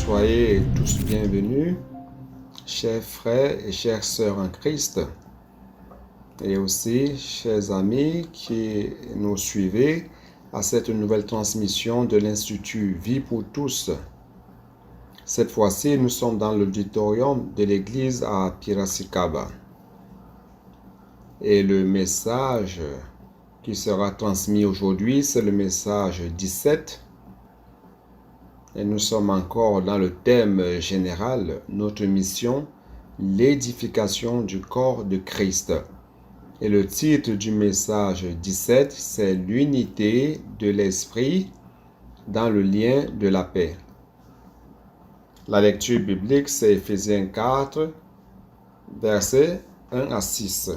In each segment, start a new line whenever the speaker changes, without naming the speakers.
Soyez tous bienvenus, chers frères et chères sœurs en Christ, et aussi chers amis qui nous suivez à cette nouvelle transmission de l'Institut Vie pour tous. Cette fois-ci, nous sommes dans l'auditorium de l'église à Piracicaba. Et le message qui sera transmis aujourd'hui, c'est le message 17. Et nous sommes encore dans le thème général, notre mission, l'édification du corps de Christ. Et le titre du message 17, c'est l'unité de l'esprit dans le lien de la paix. La lecture biblique, c'est Éphésiens 4, versets 1 à 6.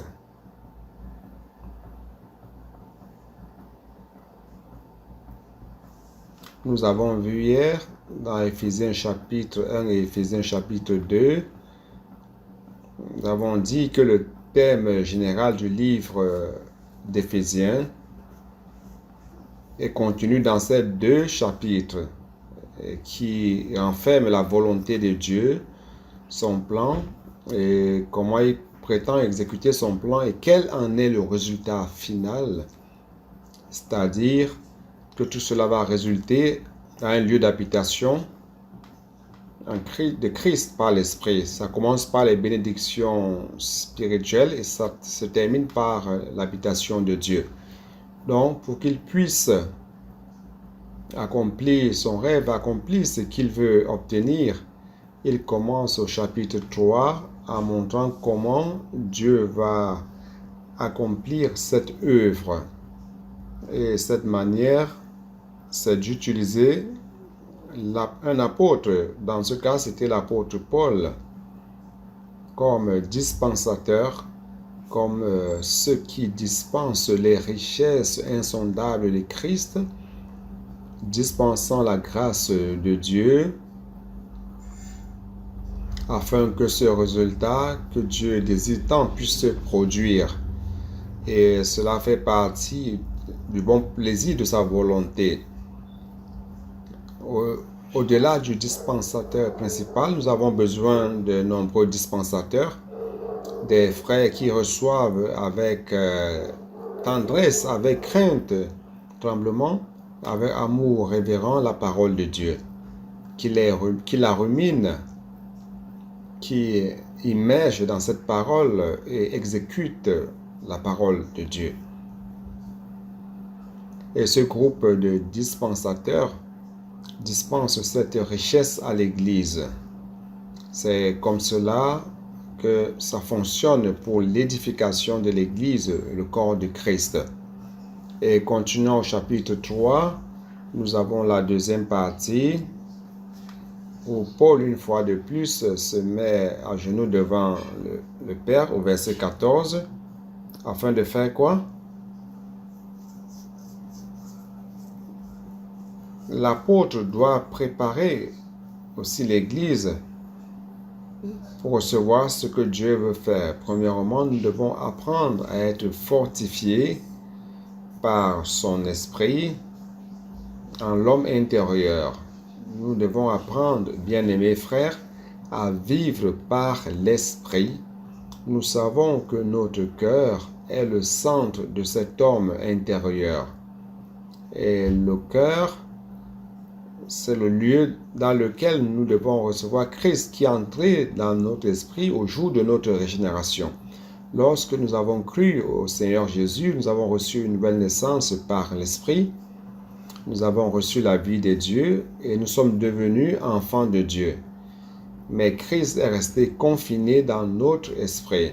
Nous avons vu hier dans Éphésiens chapitre 1 et Éphésiens chapitre 2, nous avons dit que le thème général du livre d'Éphésiens est contenu dans ces deux chapitres qui renferment la volonté de Dieu, son plan et comment il prétend exécuter son plan et quel en est le résultat final, c'est-à-dire que tout cela va résulter à un lieu d'habitation de Christ par l'Esprit. Ça commence par les bénédictions spirituelles et ça se termine par l'habitation de Dieu. Donc, pour qu'il puisse accomplir son rêve, accomplir ce qu'il veut obtenir, il commence au chapitre 3 en montrant comment Dieu va accomplir cette œuvre. Et cette manière, c'est d'utiliser un apôtre. Dans ce cas, c'était l'apôtre Paul comme dispensateur, comme ceux qui dispensent les richesses insondables de Christ, dispensant la grâce de Dieu, afin que ce résultat que Dieu désire tant puisse se produire. Et cela fait partie du bon plaisir de sa volonté. Au-delà du dispensateur principal, nous avons besoin de nombreux dispensateurs, des frères qui reçoivent avec tendresse, avec crainte, tremblement, avec amour révérend la parole de Dieu, qui la rumine, qui immerge dans cette parole et exécute la parole de Dieu. Et ce groupe de dispensateurs dispense cette richesse à l'Église. C'est comme cela que ça fonctionne pour l'édification de l'Église, le corps de Christ. Et continuons au chapitre 3, nous avons la deuxième partie où Paul, une fois de plus, se met à genoux devant le Père au verset 14, afin de faire quoi? L'apôtre doit préparer aussi l'Église pour recevoir ce que Dieu veut faire. Premièrement, nous devons apprendre à être fortifiés par son esprit en l'homme intérieur. Nous devons apprendre, bien-aimés frères, à vivre par l'esprit. Nous savons que notre cœur est le centre de cet homme intérieur. Et le cœur, c'est le lieu dans lequel nous devons recevoir Christ qui est entré dans notre esprit au jour de notre régénération. Lorsque nous avons cru au Seigneur Jésus, nous avons reçu une nouvelle naissance par l'Esprit. Nous avons reçu la vie de Dieu et nous sommes devenus enfants de Dieu. Mais Christ est resté confiné dans notre esprit.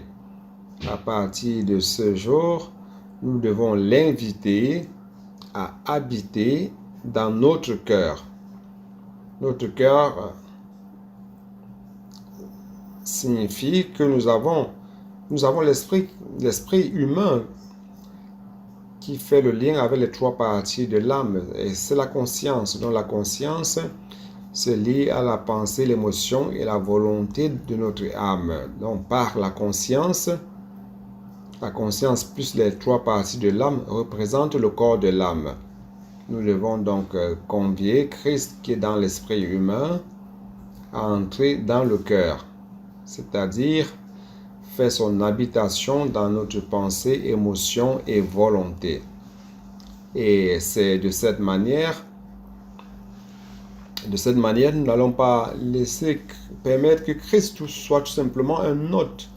À partir de ce jour, nous devons l'inviter à habiter dans notre cœur. Notre cœur signifie que nous avons l'esprit humain qui fait le lien avec les trois parties de l'âme. Et c'est la conscience. Donc la conscience se lie à la pensée, l'émotion et la volonté de notre âme. Donc par la conscience plus les trois parties de l'âme représentent le corps de l'âme. Nous devons donc convier Christ qui est dans l'esprit humain à entrer dans le cœur, c'est-à-dire fait son habitation dans notre pensée, émotion et volonté. Et c'est de cette manière, nous n'allons pas permettre que Christ soit tout simplement un hôte,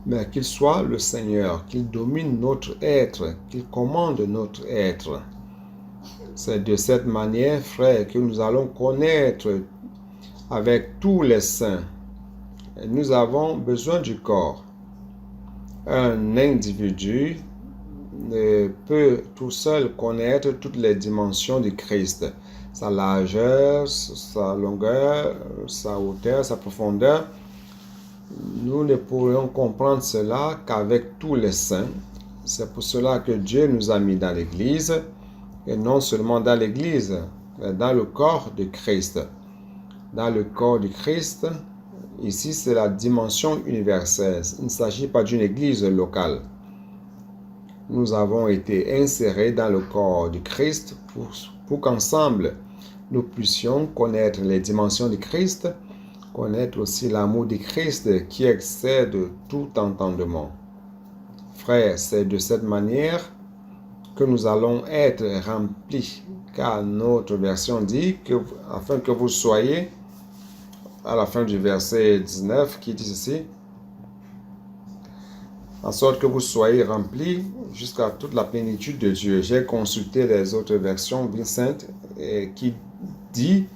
mais qu'il soit le Seigneur, qu'il domine notre être, qu'il commande notre être. C'est de cette manière, frère, que nous allons connaître avec tous les saints. Et nous avons besoin du corps. Un individu ne peut tout seul connaître toutes les dimensions du Christ. Sa largeur, sa longueur, sa hauteur, sa profondeur. Nous ne pourrions comprendre cela qu'avec tous les saints. C'est pour cela que Dieu nous a mis dans l'Église, et non seulement dans l'Église, mais dans le corps de Christ. Dans le corps du Christ, ici c'est la dimension universelle. Il ne s'agit pas d'une Église locale. Nous avons été insérés dans le corps du Christ pour qu'ensemble, nous puissions connaître les dimensions du Christ, connaître aussi l'amour du Christ qui excède tout entendement. Frères, c'est de cette manière que nous allons être remplis, car notre version dit que, afin que vous soyez, à la fin du verset 19, qui dit ceci, en sorte que vous soyez remplis jusqu'à toute la plénitude de Dieu. J'ai consulté les autres versions saintes qui dit,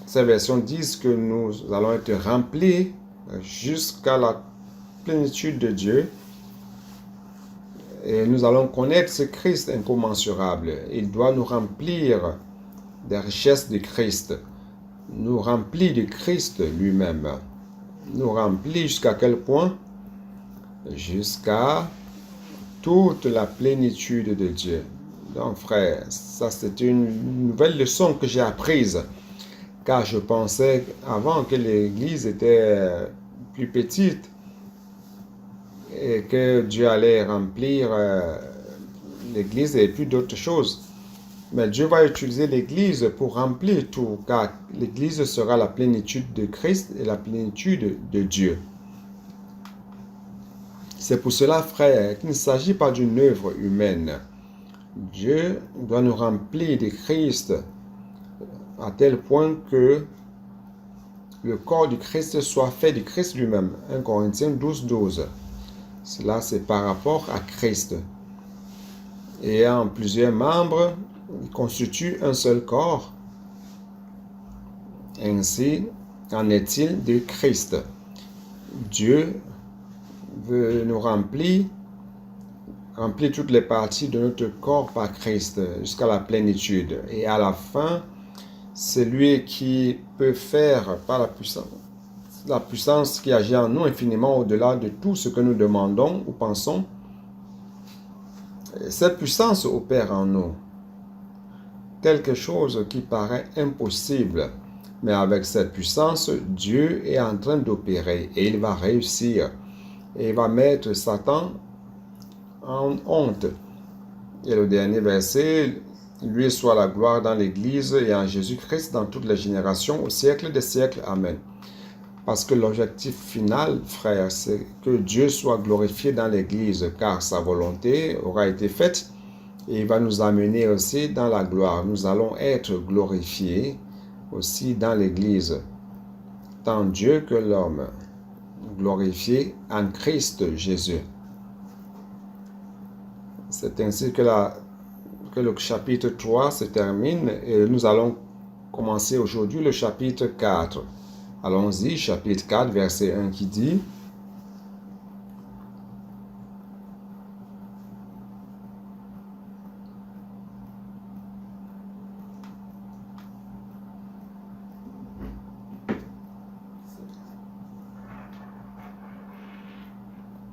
ces versions disent que nous allons être remplis jusqu'à la plénitude de Dieu. Et nous allons connaître ce Christ incommensurable. Il doit nous remplir des richesses de Christ. Nous remplir de Christ lui-même. Nous remplir jusqu'à quel point? Jusqu'à toute la plénitude de Dieu. Donc, frère, ça c'est une nouvelle leçon que j'ai apprise. Car je pensais avant que l'Église était plus petite et que Dieu allait remplir l'Église et plus d'autres choses. Mais Dieu va utiliser l'Église pour remplir tout, car l'Église sera la plénitude de Christ et la plénitude de Dieu. C'est pour cela, frère, qu'il ne s'agit pas d'une œuvre humaine. Dieu doit nous remplir de Christ à tel point que le corps du Christ soit fait du Christ lui-même. 1 Corinthiens 12. Cela, c'est par rapport à Christ. Ayant plusieurs membres, il constitue un seul corps. Ainsi en est-il de Christ. Dieu veut nous remplir toutes les parties de notre corps par Christ jusqu'à la plénitude. Et à la fin, c'est lui qui peut faire par la puissance qui agit en nous infiniment au-delà de tout ce que nous demandons ou pensons. Cette puissance opère en nous quelque chose qui paraît impossible. Mais avec cette puissance, Dieu est en train d'opérer et il va réussir. Et il va mettre Satan en honte. Et le dernier verset, lui soit la gloire dans l'Église et en Jésus-Christ dans toutes les générations, au siècle des siècles. Amen. Parce que l'objectif final, frère, c'est que Dieu soit glorifié dans l'Église, car sa volonté aura été faite et il va nous amener aussi dans la gloire. Nous allons être glorifiés aussi dans l'Église, tant Dieu que l'homme, glorifié en Christ Jésus. C'est ainsi que le chapitre 3 se termine et nous allons commencer aujourd'hui le chapitre 4. Allons-y, chapitre 4, verset 1 qui dit: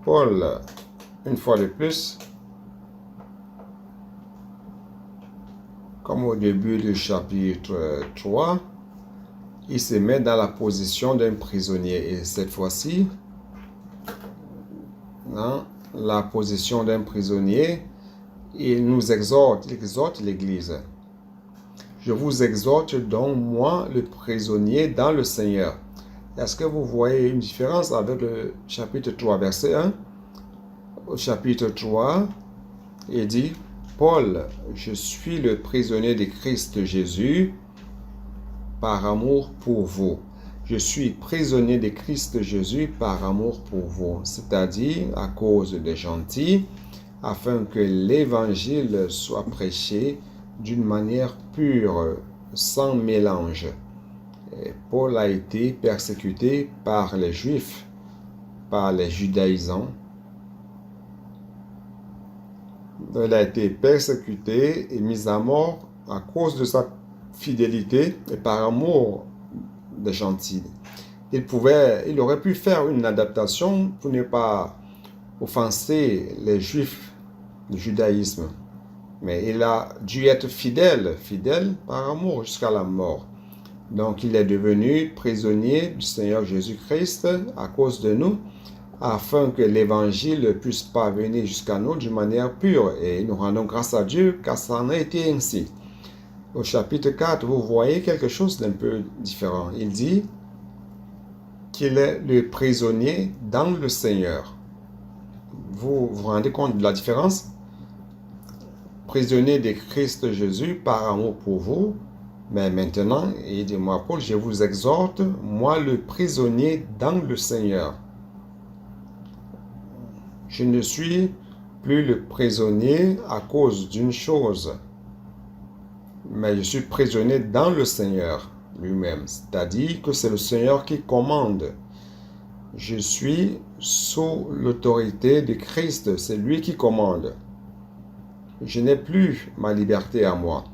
Paul, une fois de plus, comme au début du chapitre 3, il se met dans la position d'un prisonnier. Et cette fois-ci, dans la position d'un prisonnier, il exhorte l'Église. Je vous exhorte donc, moi, le prisonnier dans le Seigneur. Est-ce que vous voyez une différence avec le chapitre 3, verset 1? Au chapitre 3, il dit, Paul, je suis le prisonnier de Christ Jésus par amour pour vous. Je suis prisonnier de Christ Jésus par amour pour vous, c'est-à-dire à cause des gentils, afin que l'évangile soit prêché d'une manière pure, sans mélange. Et Paul a été persécuté par les Juifs, par les judaïsants. Il a été persécuté et mis à mort à cause de sa fidélité et par amour des gentils. Il aurait pu faire une adaptation pour ne pas offenser les Juifs du judaïsme. Mais il a dû être fidèle par amour jusqu'à la mort. Donc il est devenu prisonnier du Seigneur Jésus-Christ à cause de nous, afin que l'évangile puisse parvenir jusqu'à nous d'une manière pure. Et nous rendons grâce à Dieu car ça en a été ainsi. Au chapitre 4, vous voyez quelque chose d'un peu différent. Il dit qu'il est le prisonnier dans le Seigneur. Vous vous rendez compte de la différence? Prisonnier de Christ Jésus par amour pour vous. Mais maintenant, il dit, moi Paul, je vous exhorte, moi le prisonnier dans le Seigneur. Je ne suis plus le prisonnier à cause d'une chose, mais je suis prisonnier dans le Seigneur lui-même. C'est-à-dire que c'est le Seigneur qui commande. Je suis sous l'autorité de Christ, c'est lui qui commande. Je n'ai plus ma liberté à moi.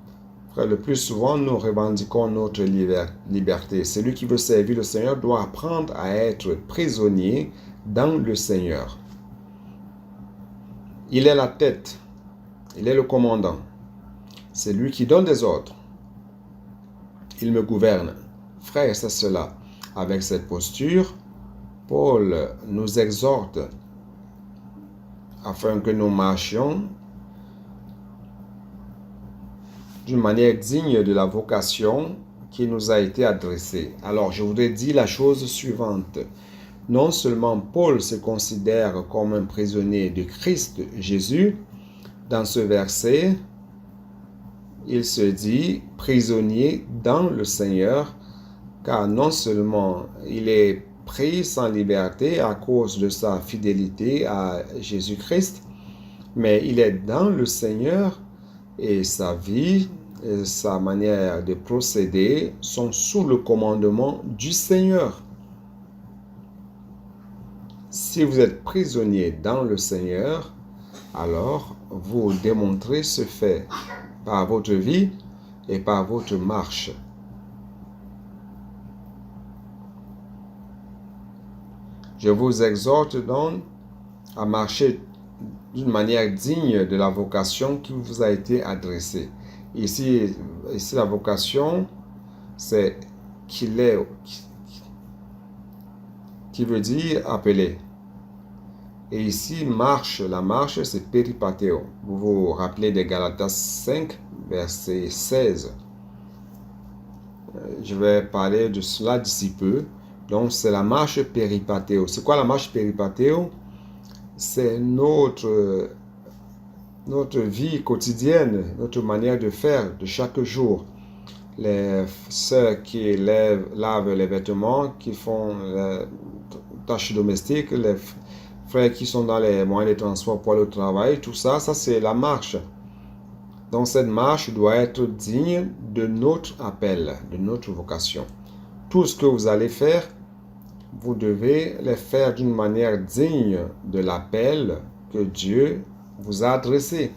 Frère, le plus souvent, nous revendiquons notre liberté. Celui qui veut servir le Seigneur doit apprendre à être prisonnier dans le Seigneur. Il est la tête. Il est le commandant. C'est lui qui donne des ordres. Il me gouverne. Frère, c'est cela. Avec cette posture, Paul nous exhorte afin que nous marchions d'une manière digne de la vocation qui nous a été adressée. Alors, je voudrais dire la chose suivante. Non seulement Paul se considère comme un prisonnier de Christ Jésus, dans ce verset, il se dit prisonnier dans le Seigneur, car non seulement il est pris sans liberté à cause de sa fidélité à Jésus-Christ, mais il est dans le Seigneur et sa vie et sa manière de procéder sont sous le commandement du Seigneur. Si vous êtes prisonnier dans le Seigneur, alors vous démontrez ce fait par votre vie et par votre marche. Je vous exhorte donc à marcher d'une manière digne de la vocation qui vous a été adressée. Ici la vocation, c'est qui veut dire appeler. Et ici, la marche, c'est péripateo. Vous vous rappelez de Galatas 5, verset 16. Je vais parler de cela d'ici peu. Donc, c'est la marche péripateo. C'est quoi la marche péripateo? C'est notre vie quotidienne, notre manière de faire de chaque jour. Les sœurs qui lavent les vêtements, qui font les tâches domestiques, les frères qui sont dans les moyens de transport pour aller au travail, tout ça, c'est la marche. Donc cette marche doit être digne de notre appel, de notre vocation. Tout ce que vous allez faire, vous devez les faire d'une manière digne de l'appel que Dieu vous a adressé.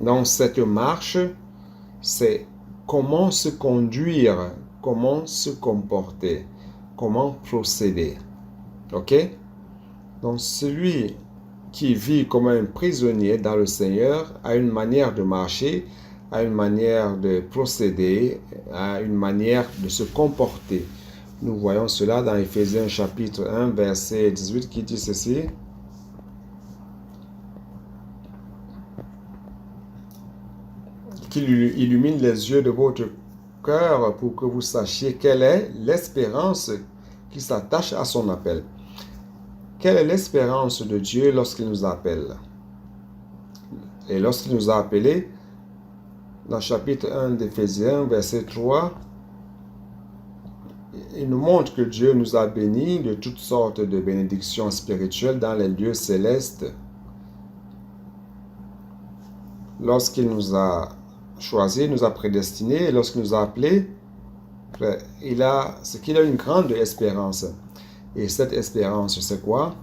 Donc cette marche, c'est comment se conduire, comment se comporter, comment procéder. Ok? Donc celui qui vit comme un prisonnier dans le Seigneur a une manière de marcher, a une manière de procéder, a une manière de se comporter. Nous voyons cela dans Éphésiens chapitre 1, verset 18 qui dit ceci. qu'il illumine les yeux de votre cœur pour que vous sachiez quelle est l'espérance qui s'attache à son appel. Quelle est l'espérance de Dieu lorsqu'il nous appelle? Et lorsqu'il nous a appelés, dans le chapitre 1 d'Éphésiens, verset 3, il nous montre que Dieu nous a bénis de toutes sortes de bénédictions spirituelles dans les lieux célestes. Lorsqu'il nous a choisis, nous a prédestinés, et lorsqu'il nous a appelés, c'est qu'il a une grande espérance. Et cette espérance, c'est quoi?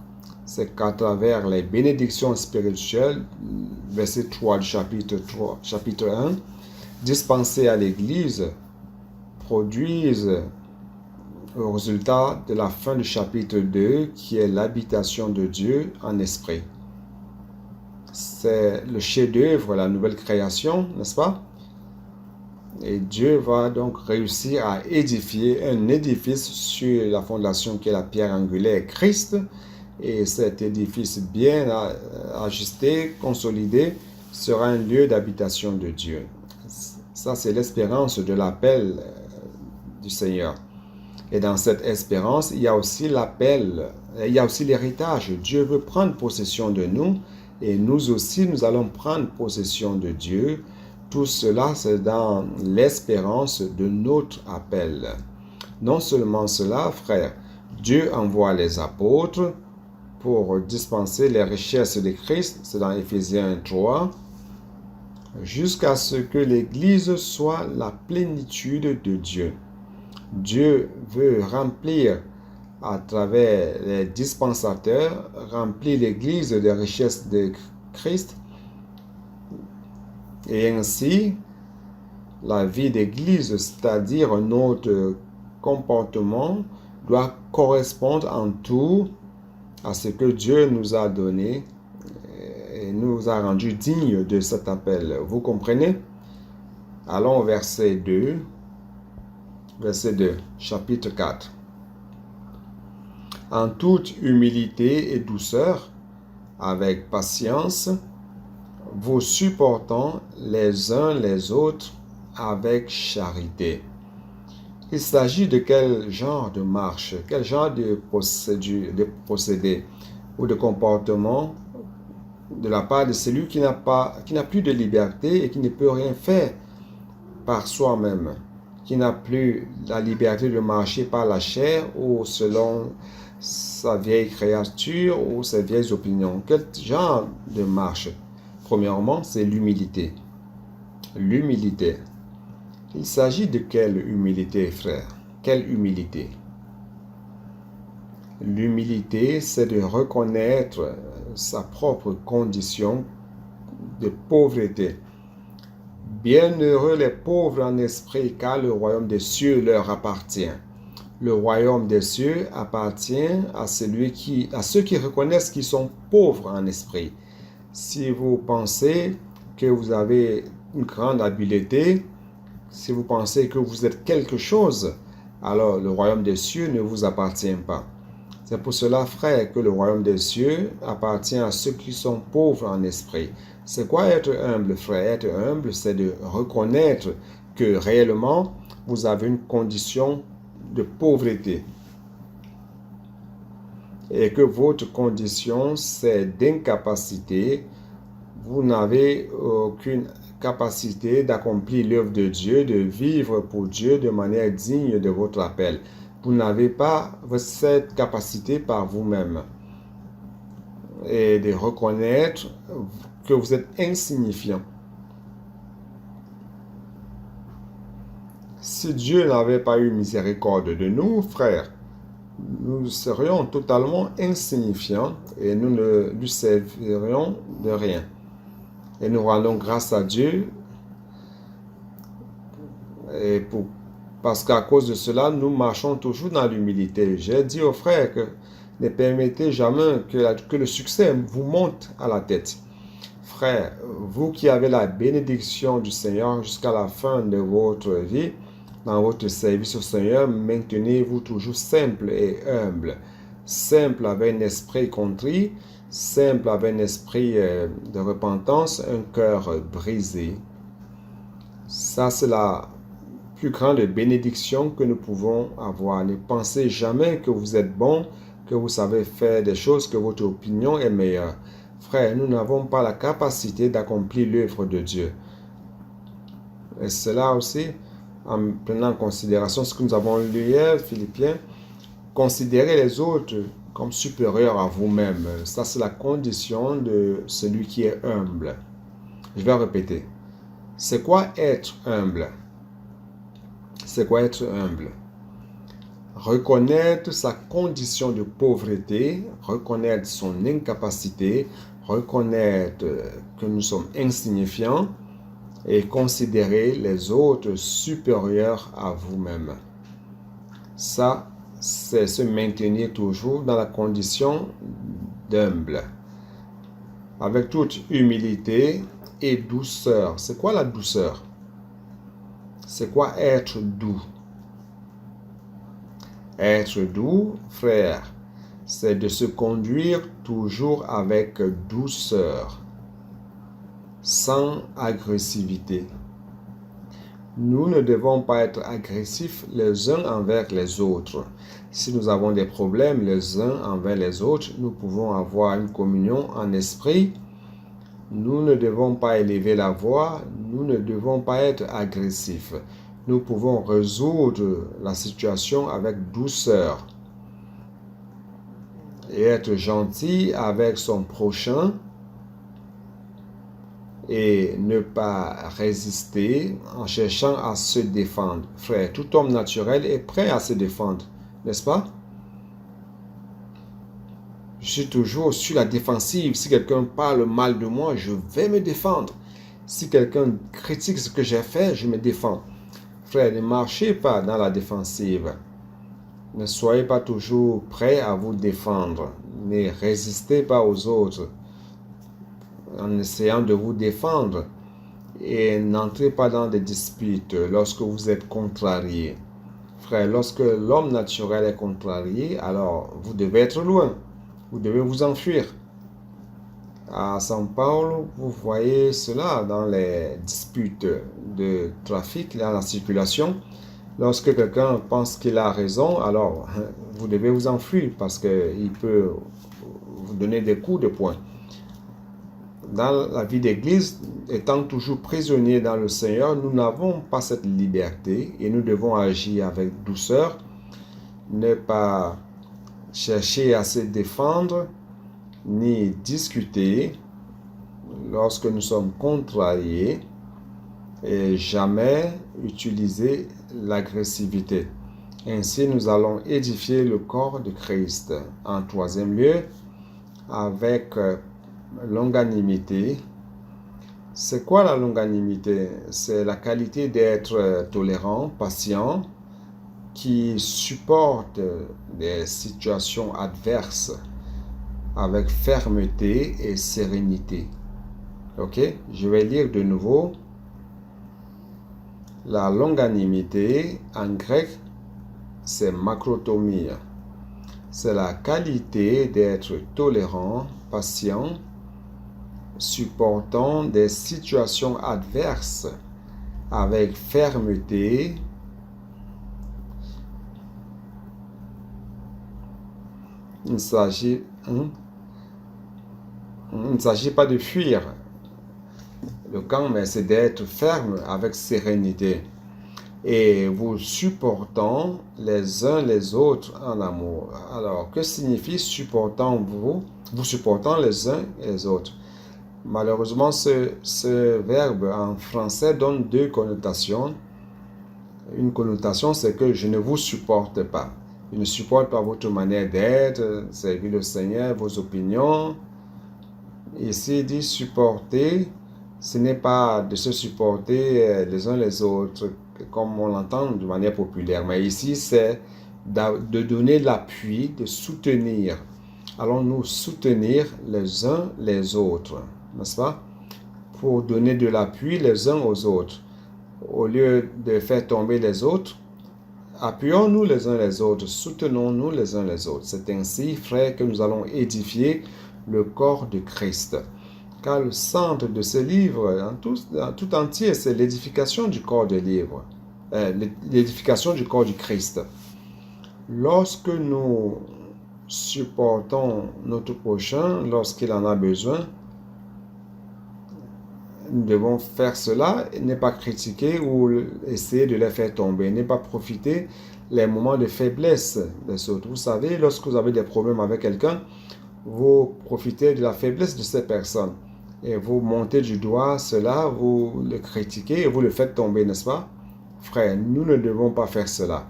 C'est qu'à travers les bénédictions spirituelles, verset 3 du chapitre 1, dispensées à l'Église, produisent au résultat de la fin du chapitre 2, qui est l'habitation de Dieu en esprit. C'est le chef-d'œuvre, la nouvelle création, n'est-ce pas? Et Dieu va donc réussir à édifier un édifice sur la fondation qui est la pierre angulaire Christ. Et cet édifice bien ajusté, consolidé, sera un lieu d'habitation de Dieu. Ça, c'est l'espérance de l'appel du Seigneur. Et dans cette espérance, il y a aussi l'appel, il y a aussi l'héritage. Dieu veut prendre possession de nous et nous aussi, nous allons prendre possession de Dieu. Tout cela, c'est dans l'espérance de notre appel. Non seulement cela, frère, Dieu envoie les apôtres pour dispenser les richesses de Christ, c'est dans Éphésiens 3, jusqu'à ce que l'Église soit la plénitude de Dieu. Dieu veut remplir à travers les dispensateurs, remplir l'Église des richesses de Christ. Et ainsi, la vie d'Église, c'est-à-dire notre comportement, doit correspondre en tout à ce que Dieu nous a donné et nous a rendus dignes de cet appel. Vous comprenez? Allons au verset 2. Verset 2, chapitre 4. En toute humilité et douceur, avec patience, vous supportant les uns les autres avec charité. Il s'agit de quel genre de marche, quel genre de procédé ou de comportement de la part de celui qui n'a plus de liberté et qui ne peut rien faire par soi-même, qui n'a plus la liberté de marcher par la chair ou selon sa vieille créature ou ses vieilles opinions. Quel genre de marche? Premièrement, c'est l'humilité. L'humilité. Il s'agit de quelle humilité, frère? Quelle humilité? L'humilité, c'est de reconnaître sa propre condition de pauvreté. Bienheureux les pauvres en esprit, car le royaume des cieux leur appartient. Le royaume des cieux appartient à ceux qui reconnaissent qu'ils sont pauvres en esprit. Si vous pensez que vous avez une grande habileté, si vous pensez que vous êtes quelque chose, alors le royaume des cieux ne vous appartient pas. C'est pour cela, frère, que le royaume des cieux appartient à ceux qui sont pauvres en esprit. C'est quoi être humble, frère? Être humble, c'est de reconnaître que réellement, vous avez une condition de pauvreté. Et que votre condition, c'est d'incapacité. Vous n'avez aucune capacité d'accomplir l'œuvre de Dieu, de vivre pour Dieu de manière digne de votre appel. Vous n'avez pas cette capacité par vous-même. Et de reconnaître que vous êtes insignifiant. Si Dieu n'avait pas eu miséricorde de nous, frères, nous serions totalement insignifiants et nous ne lui servirions de rien. Et nous rendons grâce à Dieu parce qu'à cause de cela, nous marchons toujours dans l'humilité. J'ai dit aux frères que ne permettez jamais que le succès vous monte à la tête. Frères, vous qui avez la bénédiction du Seigneur jusqu'à la fin de votre vie, dans votre service au Seigneur, maintenez-vous toujours simple et humble. Simple avec un esprit contrit, simple avec un esprit de repentance, un cœur brisé. Ça, c'est la plus grande bénédiction que nous pouvons avoir. Ne pensez jamais que vous êtes bon, que vous savez faire des choses, que votre opinion est meilleure. Frère, nous n'avons pas la capacité d'accomplir l'œuvre de Dieu. Et cela aussi, en prenant en considération ce que nous avons lu hier, Philippiens, considérez les autres comme supérieurs à vous-même. Ça, c'est la condition de celui qui est humble. Je vais répéter. C'est quoi être humble? C'est quoi être humble? Reconnaître sa condition de pauvreté, reconnaître son incapacité, reconnaître que nous sommes insignifiants et considérer les autres supérieurs à vous-même. Ça, c'est se maintenir toujours dans la condition d'humble, avec toute humilité et douceur. C'est quoi la douceur? C'est quoi être doux? Être doux, frère, c'est de se conduire toujours avec douceur, sans agressivité. Nous ne devons pas être agressifs les uns envers les autres. Si nous avons des problèmes les uns envers les autres, nous pouvons avoir une communion en esprit. Nous ne devons pas élever la voix, nous ne devons pas être agressifs. Nous pouvons résoudre la situation avec douceur et être gentil avec son prochain et ne pas résister en cherchant à se défendre. Frère, tout homme naturel est prêt à se défendre, n'est-ce pas? Je suis toujours sur la défensive. Si quelqu'un parle mal de moi, je vais me défendre. Si quelqu'un critique ce que j'ai fait, je me défends. Frère, ne marchez pas dans la défensive. Ne soyez pas toujours prêt à vous défendre. Ne résistez pas aux autres en essayant de vous défendre. Et n'entrez pas dans des disputes lorsque vous êtes contrarié. Frère, lorsque l'homme naturel est contrarié, alors vous devez être loin. Vous devez vous enfuir. À São Paulo, vous voyez cela dans les disputes de trafic, dans la circulation. Lorsque quelqu'un pense qu'il a raison, alors vous devez vous enfuir parce qu'il peut vous donner des coups de poing. Dans la vie d'église, étant toujours prisonniers dans le Seigneur, nous n'avons pas cette liberté et nous devons agir avec douceur, ne pas chercher à se défendre, ni discuter lorsque nous sommes contrariés et jamais utiliser l'agressivité. Ainsi, nous allons édifier le corps de Christ. En troisième lieu, avec longanimité. C'est quoi la longanimité? C'est la qualité d'être tolérant, patient, qui supporte des situations adverses avec fermeté et sérénité. Ok? Je vais lire de nouveau. La longanimité, en grec, c'est makrotomie. C'est la qualité d'être tolérant, patient, supportant des situations adverses avec fermeté. Il ne s'agit pas de fuir le camp, mais c'est d'être ferme avec sérénité et vous supportant les uns les autres en amour. Alors, que signifie supportant vous supportant les uns et les autres? Malheureusement, ce verbe en français donne deux connotations. Une connotation, c'est que je ne vous supporte pas. Je ne supporte pas votre manière d'être, servir le Seigneur, vos opinions. Ici, il dit supporter, ce n'est pas de se supporter les uns les autres, comme on l'entend de manière populaire. Mais ici, c'est de donner l'appui, de soutenir. Allons-nous soutenir les uns les autres, n'est-ce pas? Pour donner de l'appui les uns aux autres. Au lieu de faire tomber les autres, appuyons-nous les uns les autres, soutenons-nous les uns les autres. C'est ainsi, frères, que nous allons édifier le corps de Christ. Car le centre de ce livre, en tout entier, c'est l'édification du corps de livre, l'édification du corps du Christ. Lorsque nous supportons notre prochain, lorsqu'il en a besoin, nous devons faire cela et ne pas critiquer ou essayer de les faire tomber, ne pas profiter les moments de faiblesse des autres. Vous savez, lorsque vous avez des problèmes avec quelqu'un, vous profitez de la faiblesse de cette personne et vous montez du doigt cela, vous le critiquez et vous le faites tomber, n'est-ce pas? Frères, nous ne devons pas faire cela.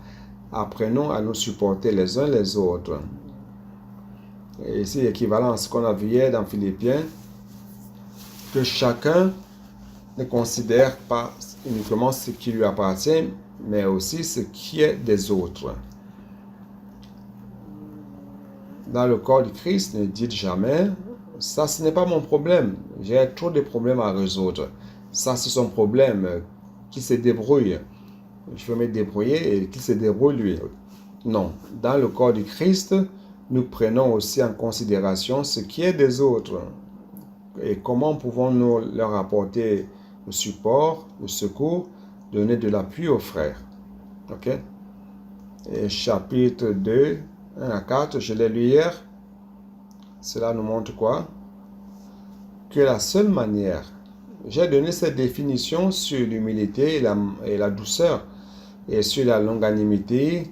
Apprenons à nous supporter les uns les autres. Et ici, équivalent à ce qu'on a vu hier dans Philippiens, que chacun ne considère pas uniquement ce qui lui appartient, mais aussi ce qui est des autres. Dans le corps du Christ, ne dites jamais, ça ce n'est pas mon problème, j'ai trop de problèmes à résoudre. Ça c'est son problème, qui se débrouille. Je vais me débrouiller et qu'il se débrouille lui. Non, dans le corps du Christ, nous prenons aussi en considération ce qui est des autres. Et comment pouvons-nous leur apporter le support, le secours, donner de l'appui aux frères. Ok? Et chapitre 2, 1 à 4, je l'ai lu hier. Cela nous montre quoi? Que la seule manière, j'ai donné cette définition sur l'humilité et la douceur, et sur la longanimité,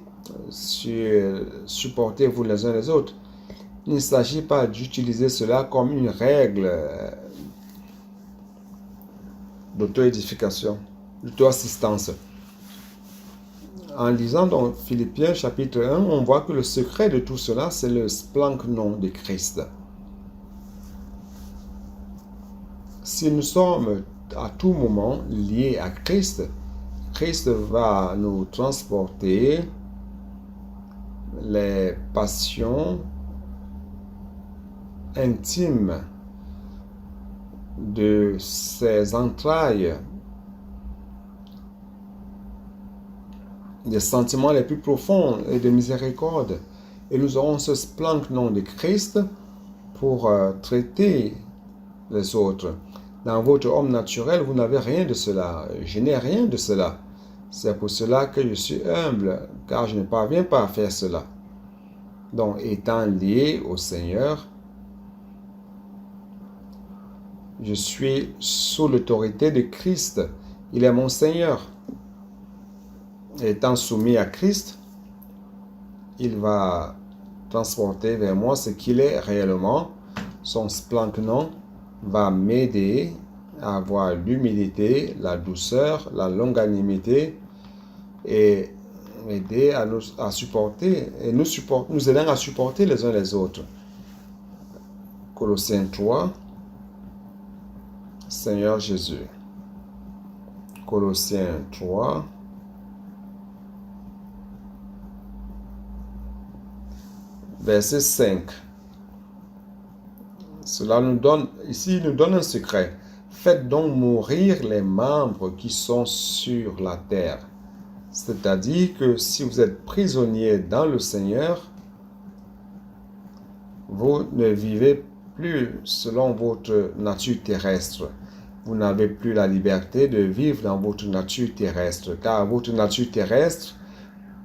sur supportez-vous les uns les autres. Il ne s'agit pas d'utiliser cela comme une règle d'auto-édification, d'auto-assistance. En lisant dans Philippiens chapitre 1, on voit que le secret de tout cela, c'est le splancnon de Christ. Si nous sommes à tout moment liés à Christ, Christ va nous transporter les passions intimes de ses entrailles, des sentiments les plus profonds et de miséricorde. Et nous aurons ce splancnon de Christ pour traiter les autres. Dans votre homme naturel, vous n'avez rien de cela. Je n'ai rien de cela. C'est pour cela que je suis humble, car je ne parviens pas à faire cela. Donc, étant lié au Seigneur, je suis sous l'autorité de Christ. Il est mon Seigneur. Étant soumis à Christ, il va transporter vers moi ce qu'il est réellement. Son splancnon va m'aider à avoir l'humilité, la douceur, la longanimité et m'aider à supporter et nous aidant à supporter les uns les autres. Colossiens 3, Seigneur Jésus. Colossiens 3, verset 5. Cela nous donne un secret. Faites donc mourir les membres qui sont sur la terre. C'est-à-dire que si vous êtes prisonnier dans le Seigneur, vous ne vivez plus selon votre nature terrestre. Vous n'avez plus la liberté de vivre dans votre nature terrestre, car votre nature terrestre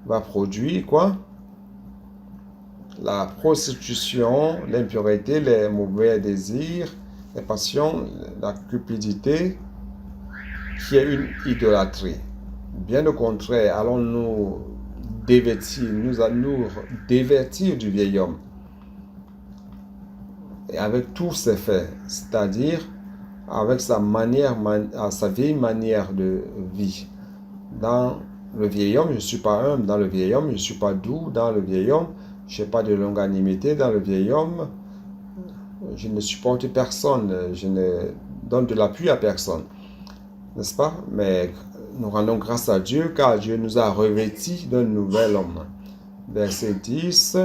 va produire quoi? La prostitution, l'impureté, les mauvais désirs, les passions, la cupidité, qui est une idolâtrie. Bien au contraire, allons nous dévêtir du vieil homme. Et avec tous ses faits, c'est-à-dire avec sa vieille manière de vie. Dans le vieil homme, je ne suis pas humble. Dans le vieil homme, je ne suis pas doux. Dans le vieil homme, je n'ai pas de longanimité. Dans le vieil homme, je ne supporte personne. Je ne donne de l'appui à personne. N'est-ce pas? Mais nous rendons grâce à Dieu car Dieu nous a revêtis d'un nouvel homme. Verset 10.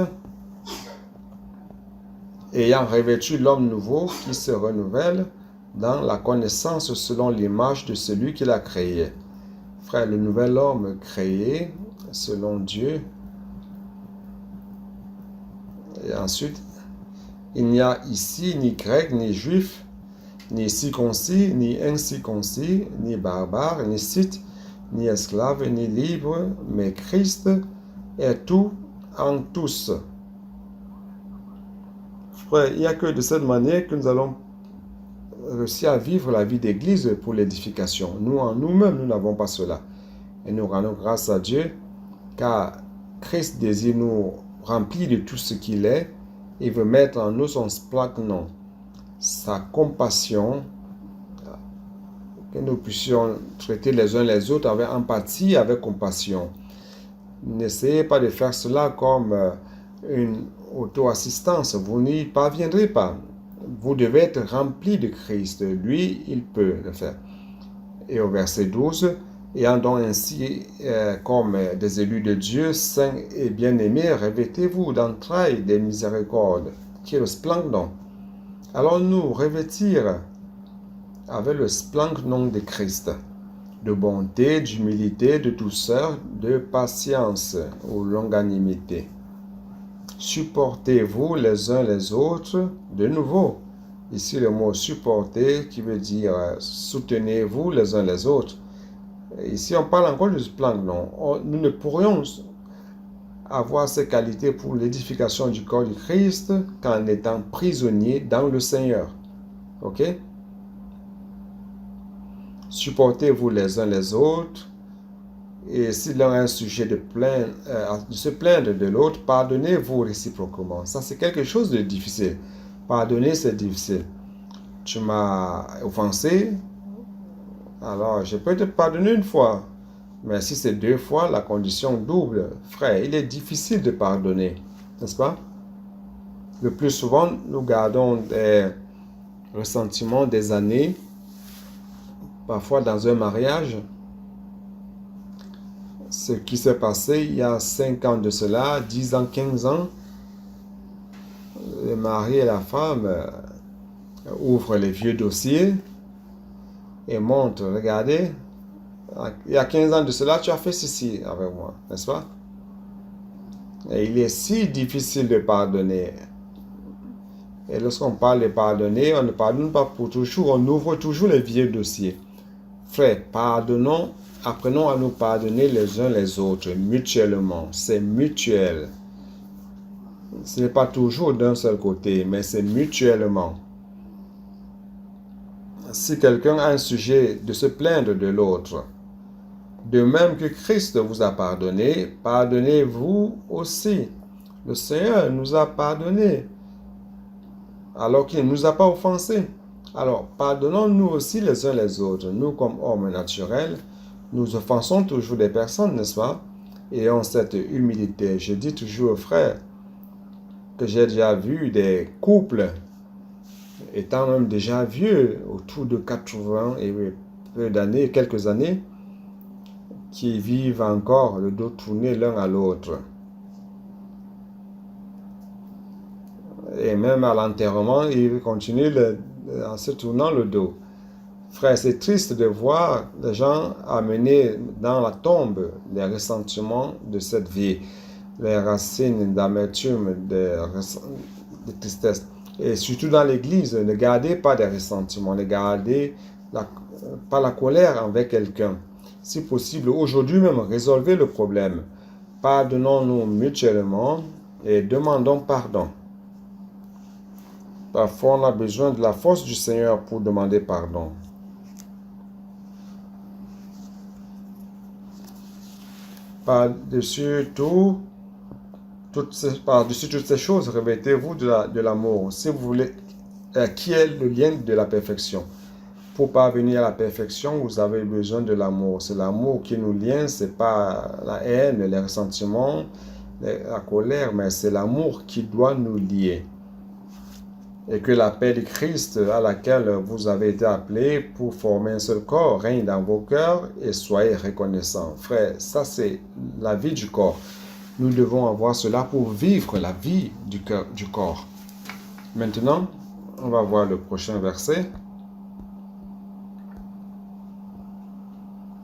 Ayant revêtu l'homme nouveau qui se renouvelle dans la connaissance selon l'image de celui qui l'a créé. Frère, le nouvel homme créé selon Dieu. Et ensuite, il n'y a ici ni grec ni juif, ni circoncis, ni incirconcis, ni barbare, ni scythe, ni esclave, ni libre, mais Christ est tout en tous. Frère, il n'y a que de cette manière que nous allons réussir à vivre la vie d'église pour l'édification. Nous, en nous-mêmes, nous n'avons pas cela. Et nous rendons grâce à Dieu, car Christ désire nous remplir de tout ce qu'il est. Il veut mettre en nous son splagnon, sa compassion, que nous puissions traiter les uns les autres avec empathie, avec compassion. N'essayez pas de faire cela comme une auto-assistance. Vous n'y parviendrez pas. Vous devez être rempli de Christ. Lui, il peut le faire. Et au verset 12, ayant donc ainsi comme des élus de Dieu, saints et bien-aimés, revêtez-vous d'entrailles des miséricordes, qui est le splendon. Allons-nous revêtir avec le splendon de Christ, de bonté, d'humilité, de douceur, de patience ou longanimité. Supportez-vous les uns les autres. De nouveau, ici le mot supporter qui veut dire soutenez-vous les uns les autres. Ici on parle encore du splendon. Nous ne pourrions avoir ces qualités pour l'édification du corps du Christ qu'en étant prisonniers dans le Seigneur. Ok? Supportez-vous les uns les autres. Et si l'un a un sujet de se plaindre de l'autre, pardonnez-vous réciproquement. Ça, c'est quelque chose de difficile. Pardonner, c'est difficile. Tu m'as offensé, alors je peux te pardonner une fois. Mais si c'est 2 fois, la condition double. Frère, il est difficile de pardonner, n'est-ce pas? Le plus souvent, nous gardons des ressentiments des années, parfois dans un mariage. Ce qui s'est passé il y a 5 ans de cela, 10 ans, 15 ans, le mari et la femme ouvrent les vieux dossiers et montrent, regardez, il y a 15 ans de cela, tu as fait ceci avec moi, n'est-ce pas? Et il est si difficile de pardonner. Et lorsqu'on parle de pardonner, on ne pardonne pas pour toujours, on ouvre toujours les vieux dossiers. Frère, pardonnons. Apprenons à nous pardonner les uns les autres, mutuellement. C'est mutuel. Ce n'est pas toujours d'un seul côté, mais c'est mutuellement. Si quelqu'un a un sujet de se plaindre de l'autre, de même que Christ vous a pardonné, pardonnez-vous aussi. Le Seigneur nous a pardonné, alors qu'il ne nous a pas offensés. Alors, pardonnons-nous aussi les uns les autres. Nous, comme hommes naturels, nous offensons toujours des personnes, n'est-ce pas? Et ayons cette humilité. Je dis toujours aux frères que j'ai déjà vu des couples, étant même déjà vieux, autour de 80 et peu d'années, quelques années, qui vivent encore le dos tourné l'un à l'autre. Et même à l'enterrement, ils continuent en se tournant le dos. Frère, c'est triste de voir les gens amener dans la tombe les ressentiments de cette vie, les racines d'amertume, de tristesse. Et surtout dans l'église, ne gardez pas des ressentiments, ne gardez pas la colère envers quelqu'un. Si possible, aujourd'hui même, résolvez le problème. Pardonnons-nous mutuellement et demandons pardon. Parfois, on a besoin de la force du Seigneur pour demander pardon. Par-dessus toutes ces choses, revêtez-vous de l'amour. Si vous voulez, qui est le lien de la perfection? Pour parvenir à la perfection, vous avez besoin de l'amour. C'est l'amour qui nous lie, c'est pas la haine, les ressentiments, la colère, mais c'est l'amour qui doit nous lier. Et que la paix de Christ à laquelle vous avez été appelés pour former un seul corps règne dans vos cœurs et soyez reconnaissants. Frère, ça c'est la vie du corps. Nous devons avoir cela pour vivre la vie du corps. Maintenant, on va voir le prochain verset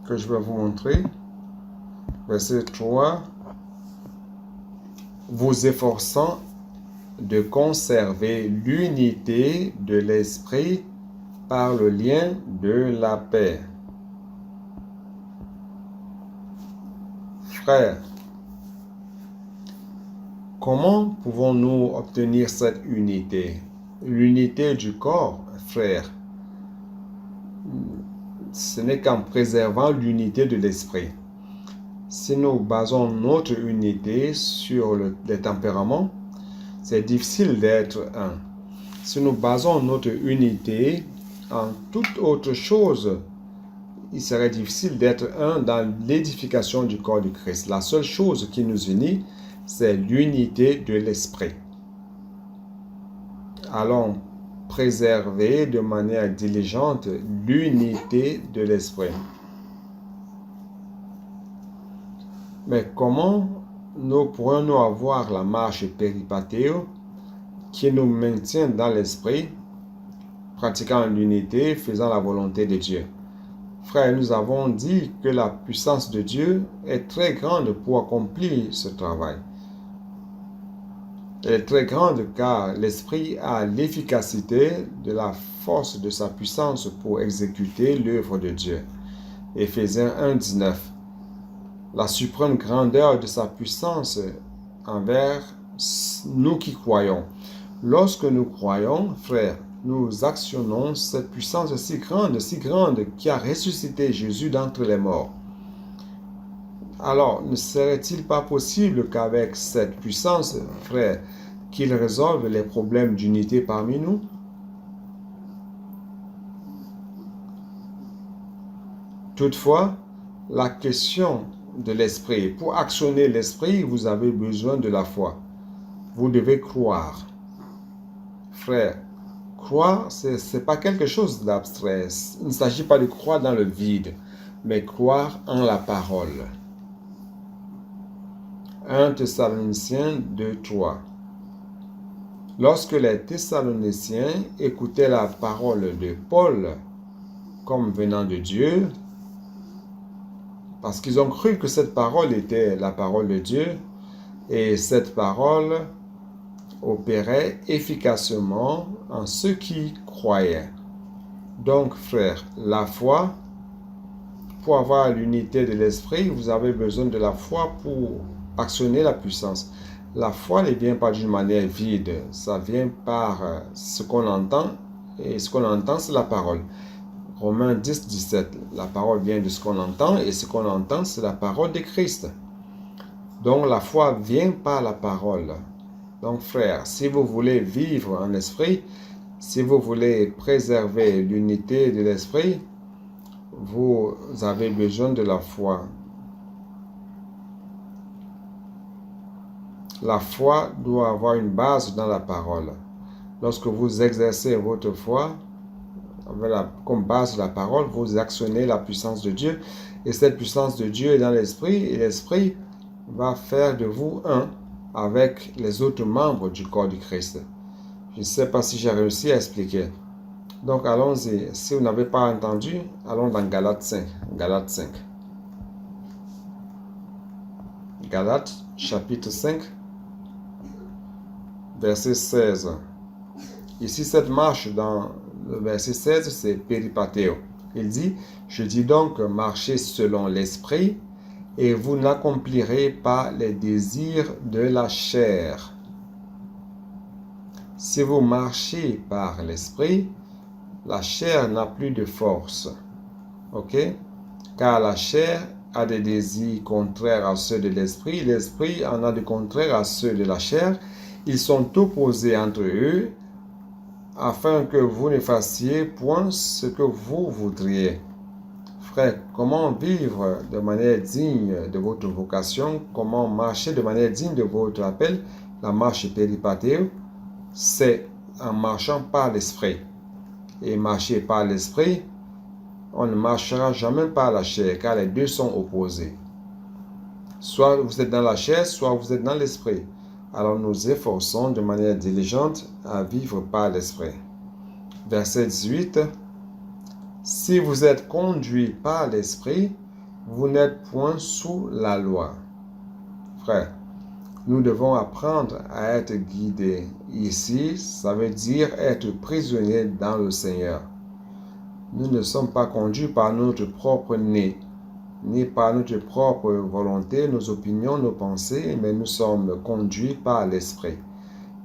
que je vais vous montrer. Verset 3. Vous efforçant de conserver l'unité de l'esprit par le lien de la paix. Frères, comment pouvons-nous obtenir cette unité? L'unité du corps, frères, ce n'est qu'en préservant l'unité de l'esprit. Si nous basons notre unité sur les tempéraments, c'est difficile d'être un. Si nous basons notre unité en toute autre chose, il serait difficile d'être un dans l'édification du corps du Christ. La seule chose qui nous unit, c'est l'unité de l'esprit. Allons préserver de manière diligente l'unité de l'esprit. Mais comment nous pourrions-nous avoir la marche péripatéo qui nous maintient dans l'esprit, pratiquant l'unité, faisant la volonté de Dieu? Frères, nous avons dit que la puissance de Dieu est très grande pour accomplir ce travail. Elle est très grande car l'Esprit a l'efficacité de la force de sa puissance pour exécuter l'œuvre de Dieu. Éphésiens 1:19. La suprême grandeur de sa puissance envers nous qui croyons. Lorsque nous croyons, frères, nous actionnons cette puissance si grande qui a ressuscité Jésus d'entre les morts. Alors, ne serait-il pas possible qu'avec cette puissance, frères, qu'il résolve les problèmes d'unité parmi nous? Toutefois, la question de l'esprit. Pour actionner l'esprit, vous avez besoin de la foi. Vous devez croire. Frère, croire, ce n'est pas quelque chose d'abstrait. Il ne s'agit pas de croire dans le vide, mais croire en la parole. 1 Thessaloniciens 2:3. Lorsque les Thessaloniciens écoutaient la parole de Paul comme venant de Dieu, parce qu'ils ont cru que cette parole était la parole de Dieu, et cette parole opérait efficacement en ceux qui croyaient. Donc, frères, la foi, pour avoir l'unité de l'esprit, vous avez besoin de la foi pour actionner la puissance. La foi ne vient pas d'une manière vide, ça vient par ce qu'on entend, et ce qu'on entend, c'est la parole. Romains 10:17, la parole vient de ce qu'on entend, et ce qu'on entend, c'est la parole de Christ. Donc la foi vient par la parole. Donc frères, si vous voulez vivre en esprit, si vous voulez préserver l'unité de l'esprit, vous avez besoin de la foi. La foi doit avoir une base dans la parole. Lorsque vous exercez votre foi, comme base de la parole, vous actionnez la puissance de Dieu, et cette puissance de Dieu est dans l'esprit, et l'esprit va faire de vous un avec les autres membres du corps du Christ. Je ne sais pas si j'ai réussi à expliquer. Donc allons-y. Si vous n'avez pas entendu, allons dans Galates 5. Galates 5. Galates chapitre 5, verset 16. Ici, cette marche dans le verset 16, c'est péripatéo. Il dit, je dis donc, marchez selon l'esprit, et vous n'accomplirez pas les désirs de la chair. Si vous marchez par l'esprit, la chair n'a plus de force. Ok? Car la chair a des désirs contraires à ceux de l'esprit, l'esprit en a de contraires à ceux de la chair. Ils sont opposés entre eux, afin que vous ne fassiez point ce que vous voudriez. Frère, comment vivre de manière digne de votre vocation, comment marcher de manière digne de votre appel, la marche péripatéo, c'est en marchant par l'esprit. Et marcher par l'esprit, on ne marchera jamais par la chair, car les deux sont opposés. Soit vous êtes dans la chair, soit vous êtes dans l'esprit. Alors nous efforçons de manière diligente à vivre par l'esprit. Verset 18. Si vous êtes conduit par l'esprit, vous n'êtes point sous la loi. Frère, nous devons apprendre à être guidés. Ici, ça veut dire être prisonnier dans le Seigneur. Nous ne sommes pas conduits par notre propre nez, ni par notre propre volonté, nos opinions, nos pensées, mais nous sommes conduits par l'Esprit.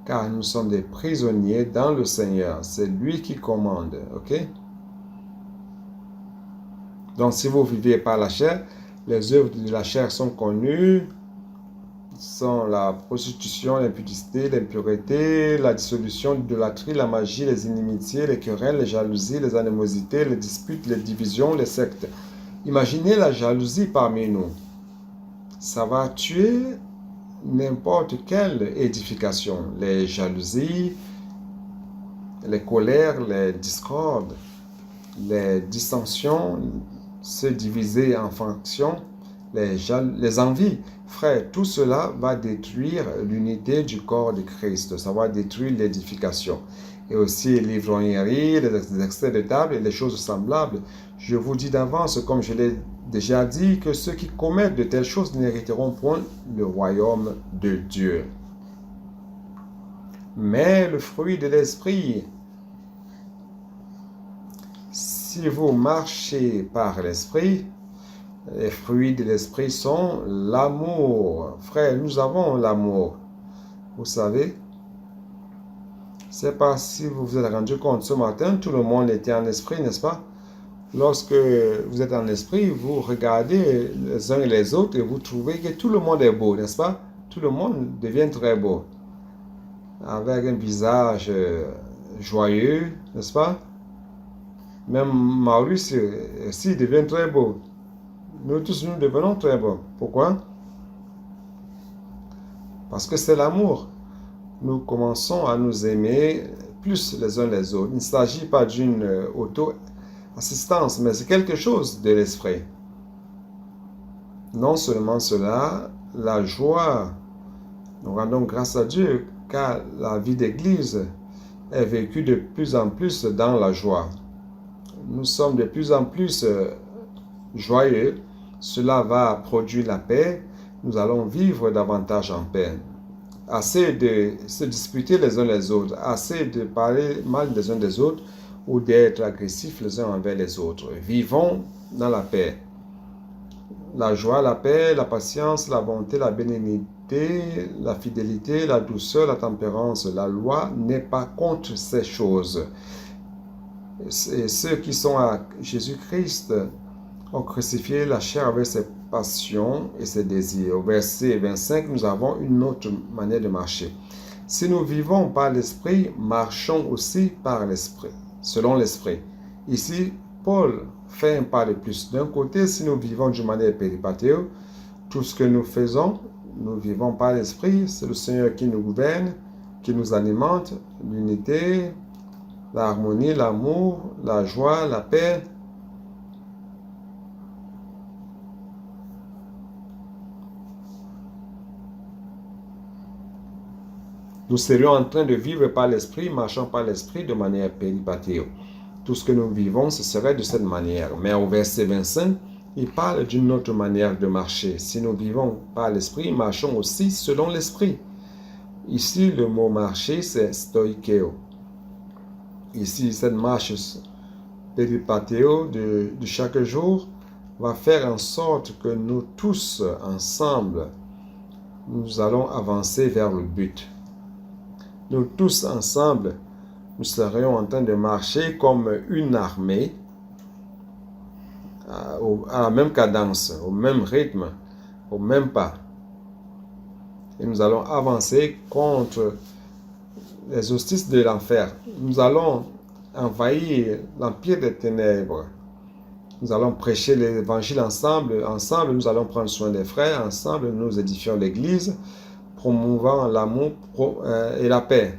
Car nous sommes des prisonniers dans le Seigneur. C'est lui qui commande, ok? Donc, si vous vivez par la chair, les œuvres de la chair sont connues, sont la prostitution, l'impudicité, l'impureté, la dissolution, l'idolâtrie, la magie, les inimitiés, les querelles, les jalousies, les animosités, les disputes, les divisions, les sectes. Imaginez la jalousie parmi nous. Ça va tuer n'importe quelle édification. Les jalousies, les colères, les discordes, les dissensions, se diviser en factions, les envies. Frère, tout cela va détruire l'unité du corps de Christ. Ça va détruire l'édification. Et aussi l'ivrognerie, les excès de table et les choses semblables. Je vous dis d'avance, comme je l'ai déjà dit, que ceux qui commettent de telles choses n'hériteront point le royaume de Dieu. Mais le fruit de l'esprit, si vous marchez par l'esprit, les fruits de l'esprit sont l'amour. Frère, nous avons l'amour. Vous savez, c'est pas si vous vous êtes rendu compte ce matin, tout le monde était en esprit, n'est-ce pas? Lorsque vous êtes en esprit, vous regardez les uns et les autres et vous trouvez que tout le monde est beau, n'est-ce pas? Tout le monde devient très beau. Avec un visage joyeux, n'est-ce pas? Même Maurice aussi devient très beau. Nous tous, nous devenons très beaux. Pourquoi? Parce que c'est l'amour. Nous commençons à nous aimer plus les uns les autres. Il ne s'agit pas d'une auto-assistance, mais c'est quelque chose de l'esprit. Non seulement cela, la joie. Nous rendons grâce à Dieu car la vie d'église est vécue de plus en plus dans la joie. Nous sommes de plus en plus joyeux. Cela va produire la paix. Nous allons vivre davantage en paix. Assez de se disputer les uns les autres, assez de parler mal des uns des autres ou d'être agressifs les uns envers les autres. Vivons dans la paix. La joie, la paix, la patience, la bonté, la bénignité, la fidélité, la douceur, la tempérance. La loi n'est pas contre ces choses. Et ceux qui sont à Jésus-Christ ont crucifié la chair avec ses passions et ses désirs. Au verset 25, nous avons une autre manière de marcher. Si nous vivons par l'Esprit, marchons aussi par l'Esprit, selon l'Esprit. Ici, Paul fait un pas de plus. D'un côté, si nous vivons d'une manière péripatéo, tout ce que nous faisons, nous vivons par l'Esprit. C'est le Seigneur qui nous gouverne, qui nous alimente, l'unité, l'harmonie, l'amour, la joie, la paix. Nous serions en train de vivre par l'esprit, marchant par l'esprit de manière péripatéo. Tout ce que nous vivons, ce serait de cette manière. Mais au verset 25, il parle d'une autre manière de marcher. Si nous vivons par l'esprit, marchons aussi selon l'esprit. Ici, le mot marcher, c'est stoikeo. Ici, cette marche péripatéo de chaque jour va faire en sorte que nous tous ensemble, nous allons avancer vers le but. Nous tous ensemble, nous serions en train de marcher comme une armée à la même cadence, au même rythme, au même pas. Et nous allons avancer contre les hosties de l'enfer. Nous allons envahir l'empire des ténèbres. Nous allons prêcher l'évangile ensemble. Ensemble, nous allons prendre soin des frères. Ensemble, nous édifions l'église, promouvant l'amour et la paix.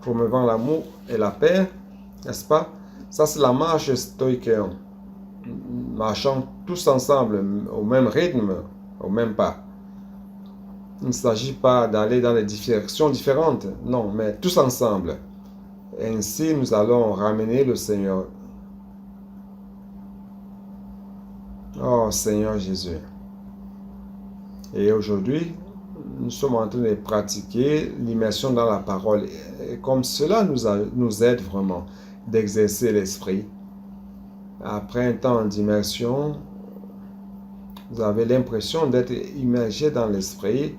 Promouvant l'amour et la paix, n'est-ce pas? Ça, c'est la marche stoïque. Marchant tous ensemble, au même rythme, au même pas. Il ne s'agit pas d'aller dans des directions différentes, non, mais tous ensemble. Ainsi, nous allons ramener le Seigneur. Oh Seigneur Jésus. Et aujourd'hui, nous sommes en train de pratiquer l'immersion dans la parole. Et comme cela nous aide vraiment d'exercer l'esprit. Après un temps d'immersion, vous avez l'impression d'être immergé dans l'esprit.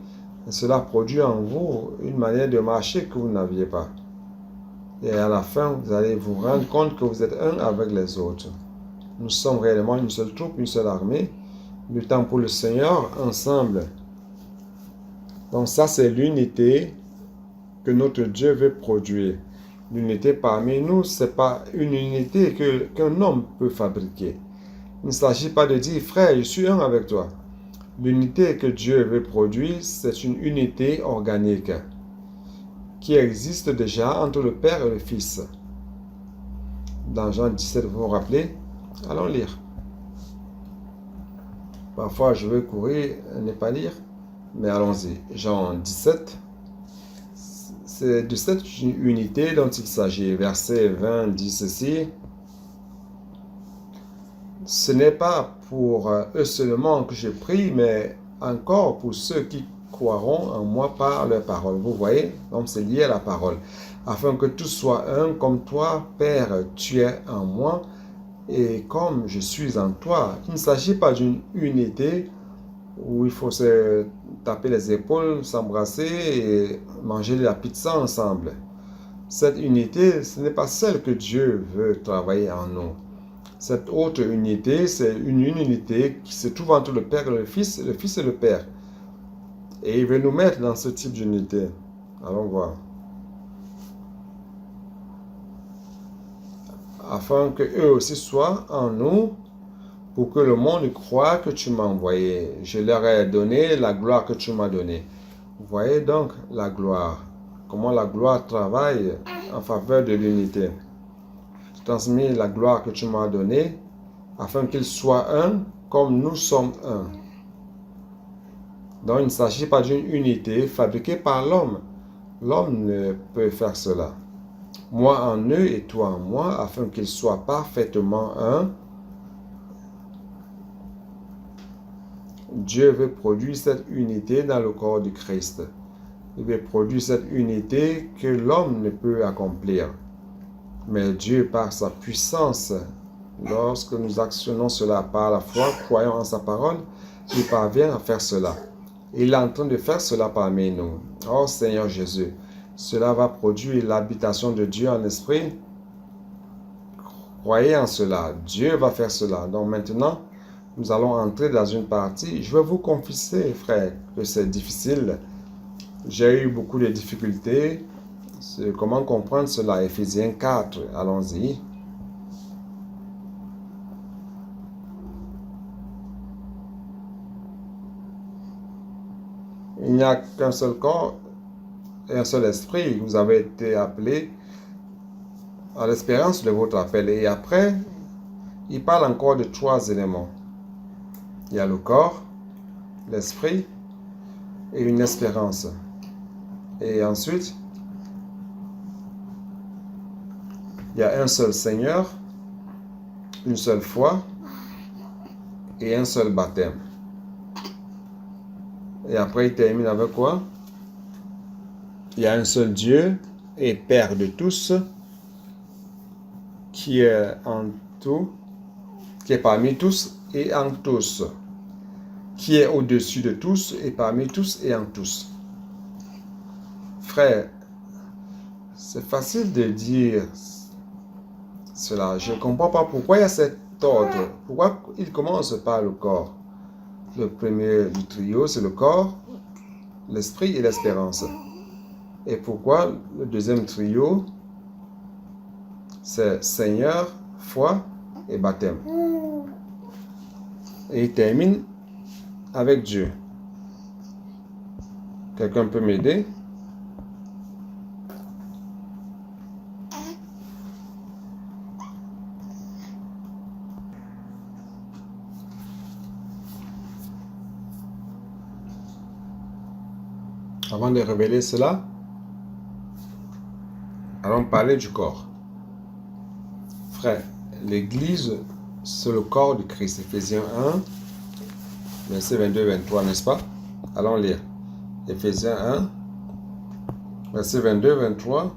Et cela produit en vous une manière de marcher que vous n'aviez pas. Et à la fin, vous allez vous rendre compte que vous êtes un avec les autres. Nous sommes réellement une seule troupe, une seule armée, luttant pour le Seigneur ensemble. Donc ça, c'est l'unité que notre Dieu veut produire. L'unité parmi nous, ce n'est pas une unité qu'un homme peut fabriquer. Il ne s'agit pas de dire, frère, je suis un avec toi. L'unité que Dieu veut produire, c'est une unité organique qui existe déjà entre le Père et le Fils. Dans Jean 17, vous vous rappelez? Allons lire. Parfois, je veux courir, ne pas lire, mais allons-y. Jean 17, c'est de cette unité dont il s'agit. Verset 20 dit ceci. Ce n'est pas pour eux seulement que je prie, mais encore pour ceux qui croiront en moi par leur parole. Vous voyez? Donc c'est lié à la parole. Afin que tous soient un comme toi, Père, tu es en moi, et comme je suis en toi. Il ne s'agit pas d'une unité où il faut se taper les épaules, s'embrasser et manger de la pizza ensemble. Cette unité, ce n'est pas celle que Dieu veut travailler en nous. Cette autre unité, c'est une unité qui se trouve entre le Père et le Fils et le Père. Et il veut nous mettre dans ce type d'unité. Allons voir. Afin qu'eux aussi soient en nous, pour que le monde croie que tu m'as envoyé. Je leur ai donné la gloire que tu m'as donnée. Vous voyez donc la gloire. Comment la gloire travaille en faveur de l'unité. Je transmets la gloire que tu m'as donnée, afin qu'ils soient un, comme nous sommes un. Donc il ne s'agit pas d'une unité fabriquée par l'homme. L'homme ne peut faire cela. Moi en eux et toi en moi, afin qu'ils soient parfaitement un. Dieu veut produire cette unité dans le corps du Christ. Il veut produire cette unité que l'homme ne peut accomplir. Mais Dieu, par sa puissance, lorsque nous actionnons cela par la foi, croyant en sa parole, il parvient à faire cela. Il est en train de faire cela parmi nous. Oh Seigneur Jésus, cela va produire l'habitation de Dieu en esprit. Croyez en cela. Dieu va faire cela. Donc maintenant, nous allons entrer dans une partie. Je vais vous confesser, frère, que c'est difficile. J'ai eu beaucoup de difficultés. Comment comprendre cela? Éphésiens 4. Allons-y. Il n'y a qu'un seul corps et un seul esprit. Vous avez été appelés à l'espérance de votre appel. Et après, il parle encore de 3 éléments. Il y a le corps, l'esprit et une espérance. Et ensuite, il y a un seul Seigneur, une seule foi et un seul baptême. Et après, il termine avec quoi? Il y a un seul Dieu et Père de tous, qui est en tout, qui est parmi tous et en tous, qui est au-dessus de tous et parmi tous et en tous. Frère, c'est facile de dire cela. Je ne comprends pas pourquoi il y a cet ordre. Pourquoi il commence par le corps. Le premier du trio, c'est le corps, l'esprit et l'espérance. Et pourquoi le deuxième trio, c'est Seigneur, foi et baptême. Et il termine avec Dieu. Quelqu'un peut m'aider? Avant de révéler cela, allons parler du corps. Frère, l'Église, c'est le corps du Christ. Éphésiens 1, verset 22-23, n'est-ce pas? Allons lire. Éphésiens 1, verset 22-23.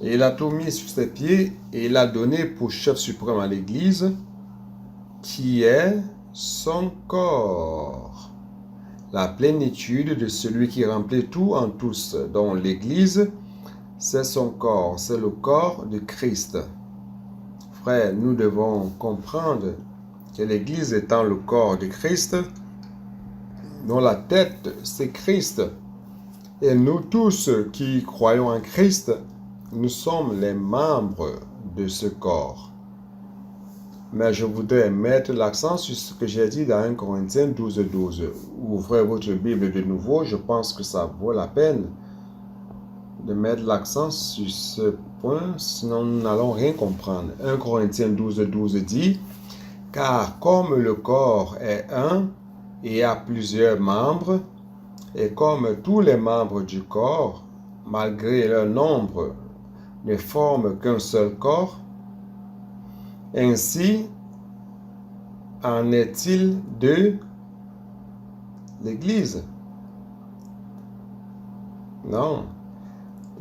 Et il a tout mis sur ses pieds et il a donné pour chef suprême à l'Église, qui est son corps, la plénitude de celui qui remplit tout en tous. Donc l'Église, c'est son corps, c'est le corps de Christ. Frères, nous devons comprendre que l'Église étant le corps de Christ, dont la tête, c'est Christ. Et nous tous qui croyons en Christ, nous sommes les membres de ce corps. Mais je voudrais mettre l'accent sur ce que j'ai dit dans 1 Corinthiens 12:12. Ouvrez votre Bible de nouveau, je pense que ça vaut la peine de mettre l'accent sur ce point, sinon nous n'allons rien comprendre. 1 Corinthiens 12:12 dit, « Car comme le corps est un et a plusieurs membres, et comme tous les membres du corps, malgré leur nombre, ne forment qu'un seul corps, ainsi en est-il de l'Église. » Non.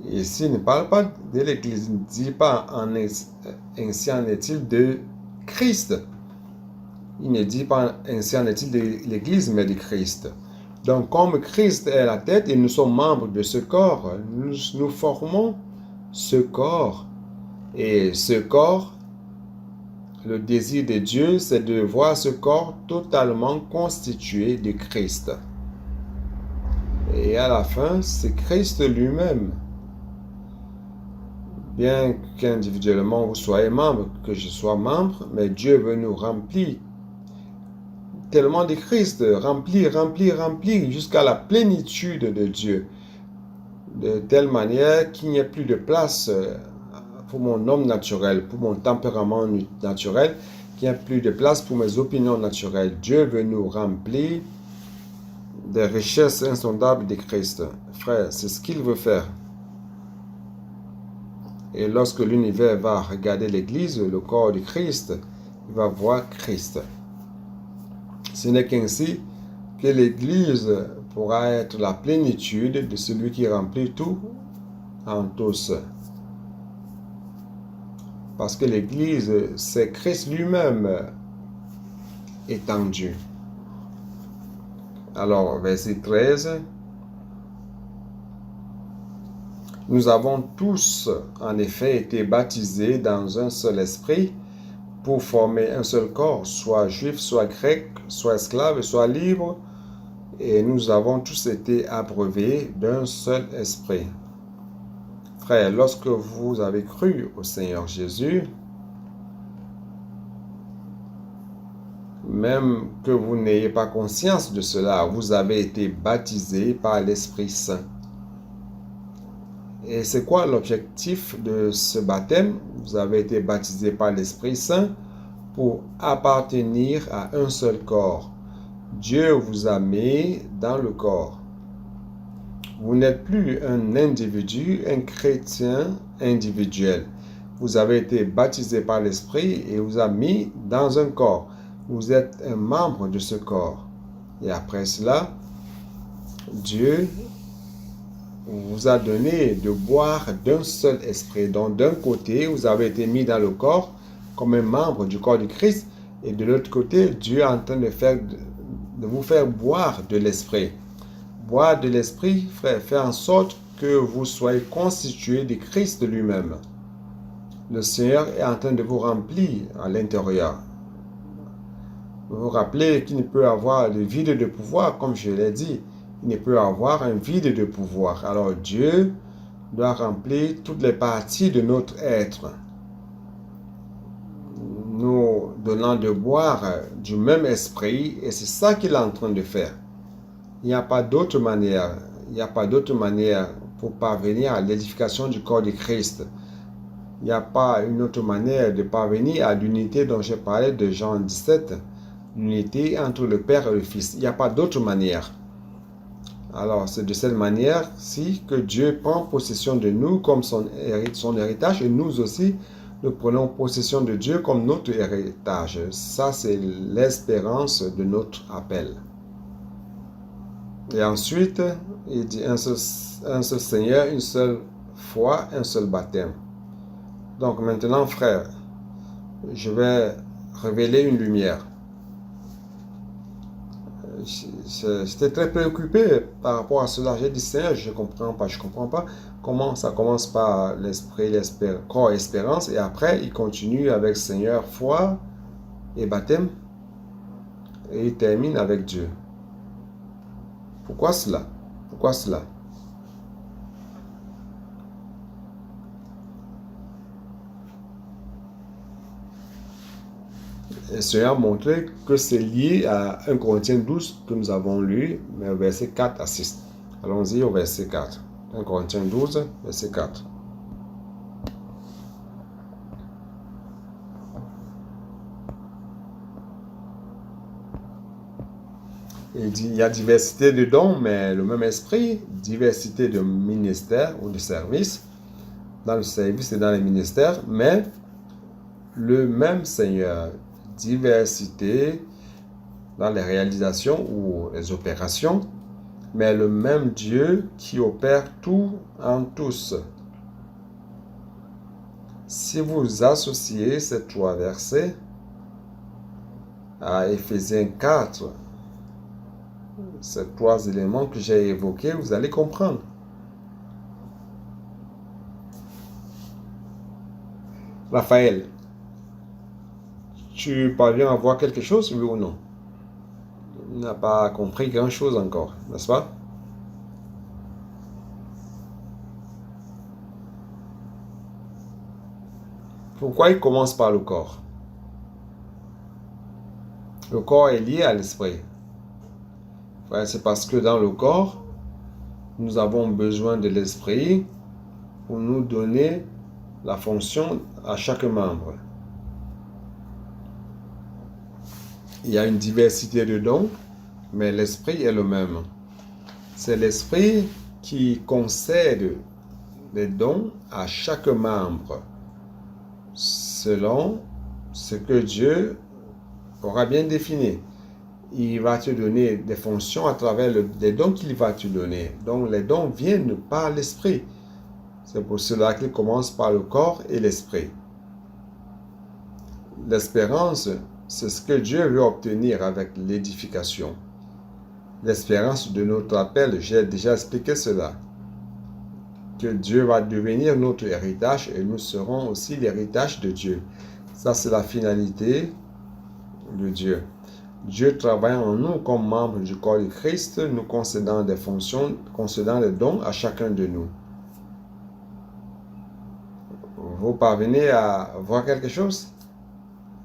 Ici, il ne parle pas de l'Église. Il ne dit pas ainsi en est-il de Christ. Il ne dit pas ainsi en est-il de l'Église, mais de Christ. Donc, comme Christ est la tête et nous sommes membres de ce corps, nous formons ce corps. Et ce corps, le désir de Dieu, c'est de voir ce corps totalement constitué de Christ. Et à la fin, c'est Christ lui-même. Bien qu'individuellement vous soyez membre, que je sois membre, mais Dieu veut nous remplir tellement de Christ, remplir, jusqu'à la plénitude de Dieu. De telle manière qu'il n'y ait plus de place pour mon homme naturel, pour mon tempérament naturel, qu'il n'y ait plus de place pour mes opinions naturelles. Dieu veut nous remplir des richesses insondables de Christ. Frère, c'est ce qu'il veut faire. Et lorsque l'univers va regarder l'Église, le corps de Christ, il va voir Christ. Ce n'est qu'ainsi que l'Église pourra être la plénitude de celui qui remplit tout en tous. Parce que l'Église, c'est Christ lui-même étendu. Alors, verset 13. Nous avons tous, en effet, été baptisés dans un seul esprit pour former un seul corps, soit juif, soit grec, soit esclave, soit libre, et nous avons tous été abreuvés d'un seul esprit. Frères, lorsque vous avez cru au Seigneur Jésus, même que vous n'ayez pas conscience de cela, vous avez été baptisés par l'Esprit Saint. Et c'est quoi l'objectif de ce baptême? Vous avez été baptisés par l'Esprit Saint pour appartenir à un seul corps. Dieu vous a mis dans le corps. Vous n'êtes plus un individu, un chrétien individuel. Vous avez été baptisé par l'Esprit et vous a mis dans un corps. Vous êtes un membre de ce corps. Et après cela, Dieu vous a donné de boire d'un seul esprit. Donc d'un côté, vous avez été mis dans le corps comme un membre du corps de Christ. Et de l'autre côté, Dieu est en train de vous faire boire de l'esprit. Boire de l'esprit, frère, faire en sorte que vous soyez constitués de Christ lui-même. Le Seigneur est en train de vous remplir à l'intérieur. Vous vous rappelez qu'il ne peut avoir de vide de pouvoir, comme je l'ai dit. Il ne peut avoir un vide de pouvoir. Alors Dieu doit remplir toutes les parties de notre être, nous donnant de boire du même esprit, et c'est ça qu'il est en train de faire. Il n'y a pas d'autre manière. Il n'y a pas d'autre manière pour parvenir à l'édification du corps de Christ. Il n'y a pas une autre manière de parvenir à l'unité dont j'ai parlé de Jean 17, l'unité entre le Père et le Fils. Il n'y a pas d'autre manière. Alors, c'est de cette manière-ci que Dieu prend possession de nous comme son héritage, et nous aussi, nous prenons possession de Dieu comme notre héritage. Ça, c'est l'espérance de notre appel. Et ensuite, il dit un seul Seigneur, une seule foi, un seul baptême. Donc maintenant, frère, je vais révéler une lumière. J'étais très préoccupé par rapport à cela. J'ai dit, Seigneur, je ne comprends pas comment ça commence par l'esprit, corps, espérance, et après, il continue avec Seigneur, foi et baptême, et il termine avec Dieu. Pourquoi cela? Pourquoi cela? Le Seigneur a montré que c'est lié à 1 Corinthiens 12 que nous avons lu, mais au verset 4 à 6. Allons-y au verset 4. 1 Corinthiens 12, verset 4. Il dit, il y a diversité de dons, mais le même esprit, diversité de ministères ou de services, dans le service et dans les ministères, mais le même Seigneur, diversité dans les réalisations ou les opérations, mais le même Dieu qui opère tout en tous. Si vous associez ces trois versets à Éphésiens 4, ces trois éléments que j'ai évoqués, vous allez comprendre. Raphaël, tu parviens à voir quelque chose, oui ou non? Tu n'as pas compris grand-chose encore, n'est-ce pas? Pourquoi il commence par le corps? Le corps est lié à l'esprit. C'est parce que dans le corps, nous avons besoin de l'esprit pour nous donner la fonction à chaque membre. Il y a une diversité de dons, mais l'esprit est le même. C'est l'esprit qui concède les dons à chaque membre, selon ce que Dieu aura bien défini. Il va te donner des fonctions à travers les dons qu'il va te donner. Donc les dons viennent par l'esprit. C'est pour cela qu'il commence par le corps et l'esprit. L'espérance, c'est ce que Dieu veut obtenir avec l'édification. L'espérance de notre appel, j'ai déjà expliqué cela. Que Dieu va devenir notre héritage et nous serons aussi l'héritage de Dieu. Ça, c'est la finalité de Dieu. Dieu travaille en nous comme membres du corps de Christ, nous concédant des fonctions, concédant des dons à chacun de nous. Vous parvenez à voir quelque chose?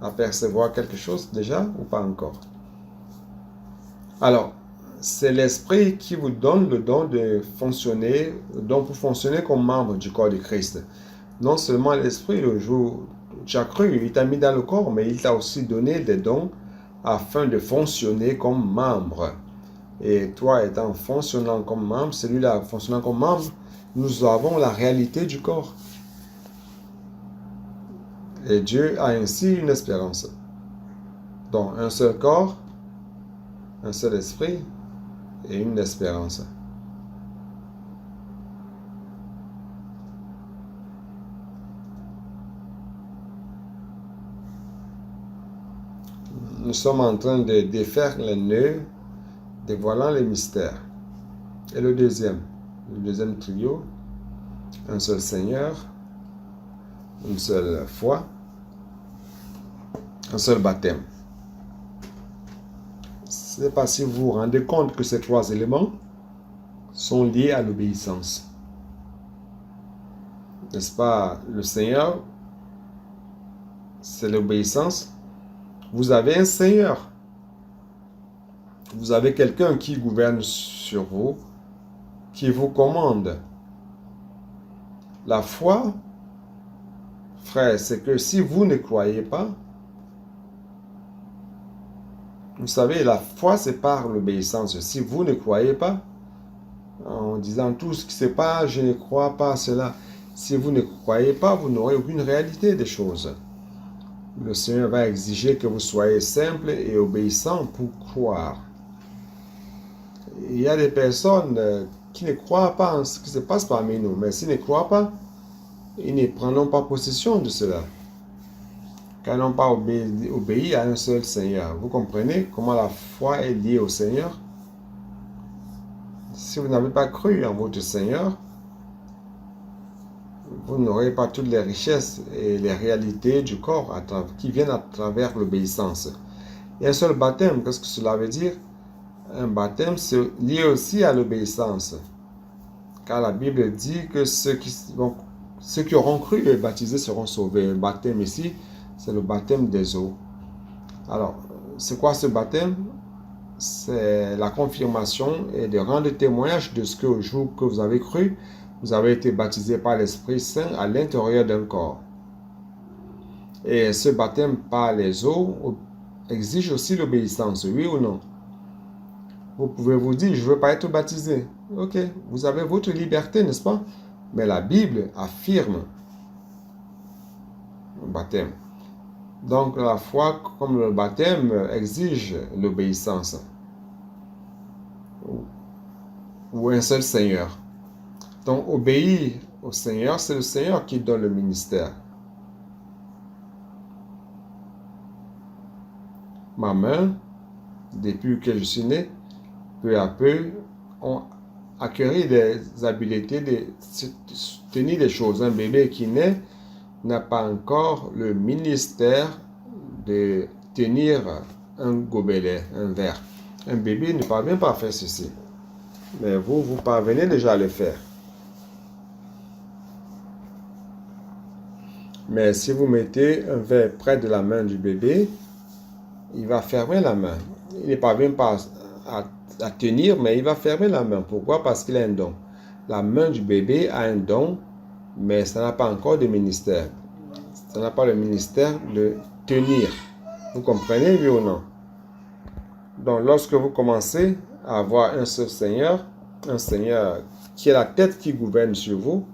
À percevoir quelque chose déjà ou pas encore? Alors, c'est l'Esprit qui vous donne le don de fonctionner, le don pour fonctionner comme membre du corps de Christ. Non seulement l'Esprit, le jour où tu as cru, il t'a mis dans le corps, mais il t'a aussi donné des dons afin de fonctionner comme membre. Et toi étant fonctionnant comme membre, celui-là fonctionnant comme membre, nous avons la réalité du corps. Et Dieu a ainsi une espérance. Donc, un seul corps, un seul esprit et une espérance. Nous sommes en train de défaire les nœuds, dévoilant les mystères. Et le deuxième trio, un seul Seigneur, une seule foi, un seul baptême. Je ne sais pas si vous vous rendez compte que ces trois éléments sont liés à l'obéissance. N'est-ce pas? Le Seigneur, c'est l'obéissance. Vous avez un Seigneur. Vous avez quelqu'un qui gouverne sur vous, qui vous commande. La foi, frère, c'est que si vous ne croyez pas, vous savez, la foi, c'est par l'obéissance. Si vous ne croyez pas, en disant tout ce qui se passe, je ne crois pas à cela. Si vous ne croyez pas, vous n'aurez aucune réalité des choses. Le Seigneur va exiger que vous soyez simple et obéissant pour croire. il y a des personnes qui ne croient pas en ce qui se passe parmi nous. Mais s'ils ne croient pas, ils ne prendront pas possession de cela. Car ils n'ont pas obéi à un seul Seigneur. Vous comprenez comment la foi est liée au Seigneur? Si vous n'avez pas cru en votre Seigneur, vous n'aurez pas toutes les richesses et les réalités du corps qui viennent à travers l'obéissance. Il y a un seul baptême. Qu'est-ce que cela veut dire? Un baptême, c'est lié aussi à l'obéissance. Car la Bible dit que ceux qui auront cru et baptisés seront sauvés. Le baptême ici, c'est le baptême des eaux. Alors, c'est quoi ce baptême? C'est la confirmation et de rendre témoignage de ce que au jour que vous avez cru, vous avez été baptisé par l'Esprit Saint à l'intérieur d'un corps. Et ce baptême par les eaux exige aussi l'obéissance, oui ou non? Vous pouvez vous dire, je ne veux pas être baptisé. Ok, vous avez votre liberté, n'est-ce pas? Mais la Bible affirme le baptême. Donc la foi, comme le baptême, exige l'obéissance. Ou un seul Seigneur. Donc obéir au Seigneur, c'est le Seigneur qui donne le ministère. Ma main, depuis que je suis né, peu à peu, ont acquis des habiletés de tenir des choses. Un bébé qui naît n'a pas encore le ministère de tenir un gobelet, un verre. Un bébé ne parvient pas à faire ceci. Mais vous parvenez déjà à le faire. Mais si vous mettez un verre près de la main du bébé, il va fermer la main. Il ne parvient pas à tenir, mais il va fermer la main. Pourquoi? Parce qu'il a un don. La main du bébé a un don, mais ça n'a pas encore de ministère. Ça n'a pas le ministère de tenir. Vous comprenez, oui ou non? Donc, lorsque vous commencez à avoir un seul Seigneur, un Seigneur qui est la tête qui gouverne sur vous,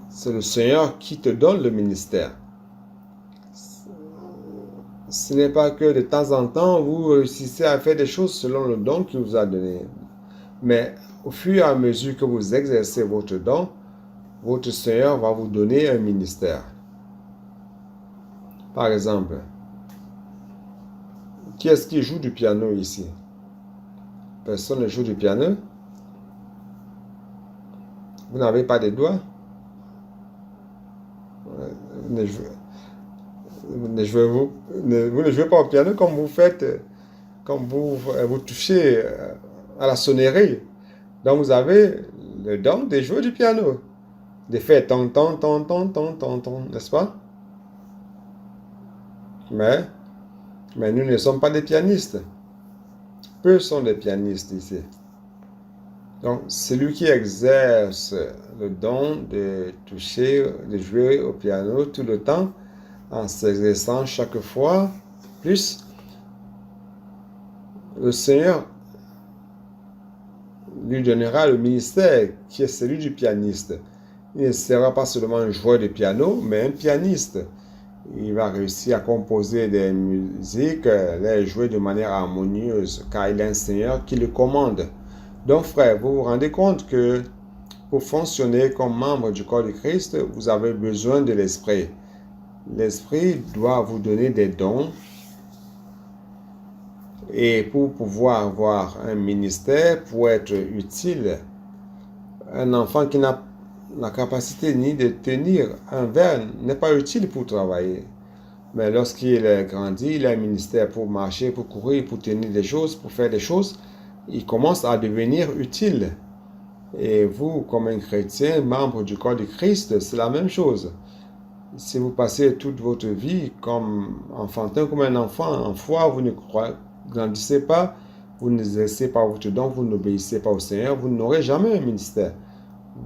c'est le Seigneur qui te donne le ministère. Ce n'est pas que de temps en temps, vous réussissez à faire des choses selon le don qu'il vous a donné. Mais au fur et à mesure que vous exercez votre don, votre Seigneur va vous donner un ministère. Par exemple, qui est-ce qui joue du piano ici? Personne ne joue du piano? Vous n'avez pas de doigts? Vous ne jouez pas au piano comme vous faites, comme vous touchez à la sonnerie. Donc vous avez le don de jouer du piano, de faire ton, n'est-ce pas? Mais nous ne sommes pas des pianistes. Peu sont des pianistes ici. Donc, celui qui exerce le don de toucher, de jouer au piano tout le temps, en s'exerçant chaque fois plus, le Seigneur lui donnera le ministère qui est celui du pianiste. Il ne sera pas seulement un joueur de piano, mais un pianiste. Il va réussir à composer des musiques, les jouer de manière harmonieuse, car il a un Seigneur qui le commande. Donc, frère, vous vous rendez compte que pour fonctionner comme membre du corps de Christ, vous avez besoin de l'Esprit. L'Esprit doit vous donner des dons. Et pour pouvoir avoir un ministère, pour être utile, un enfant qui n'a la capacité ni de tenir un verre n'est pas utile pour travailler. Mais lorsqu'il grandit, il a un ministère pour marcher, pour courir, pour tenir des choses, pour faire des choses, il commence à devenir utile. Et vous, comme un chrétien, membre du corps de Christ, c'est la même chose. Si vous passez toute votre vie comme enfantin, comme un enfant en foi, vous ne grandissez pas, vous n'exercez pas votre don, vous n'obéissez pas au Seigneur, vous n'aurez jamais un ministère.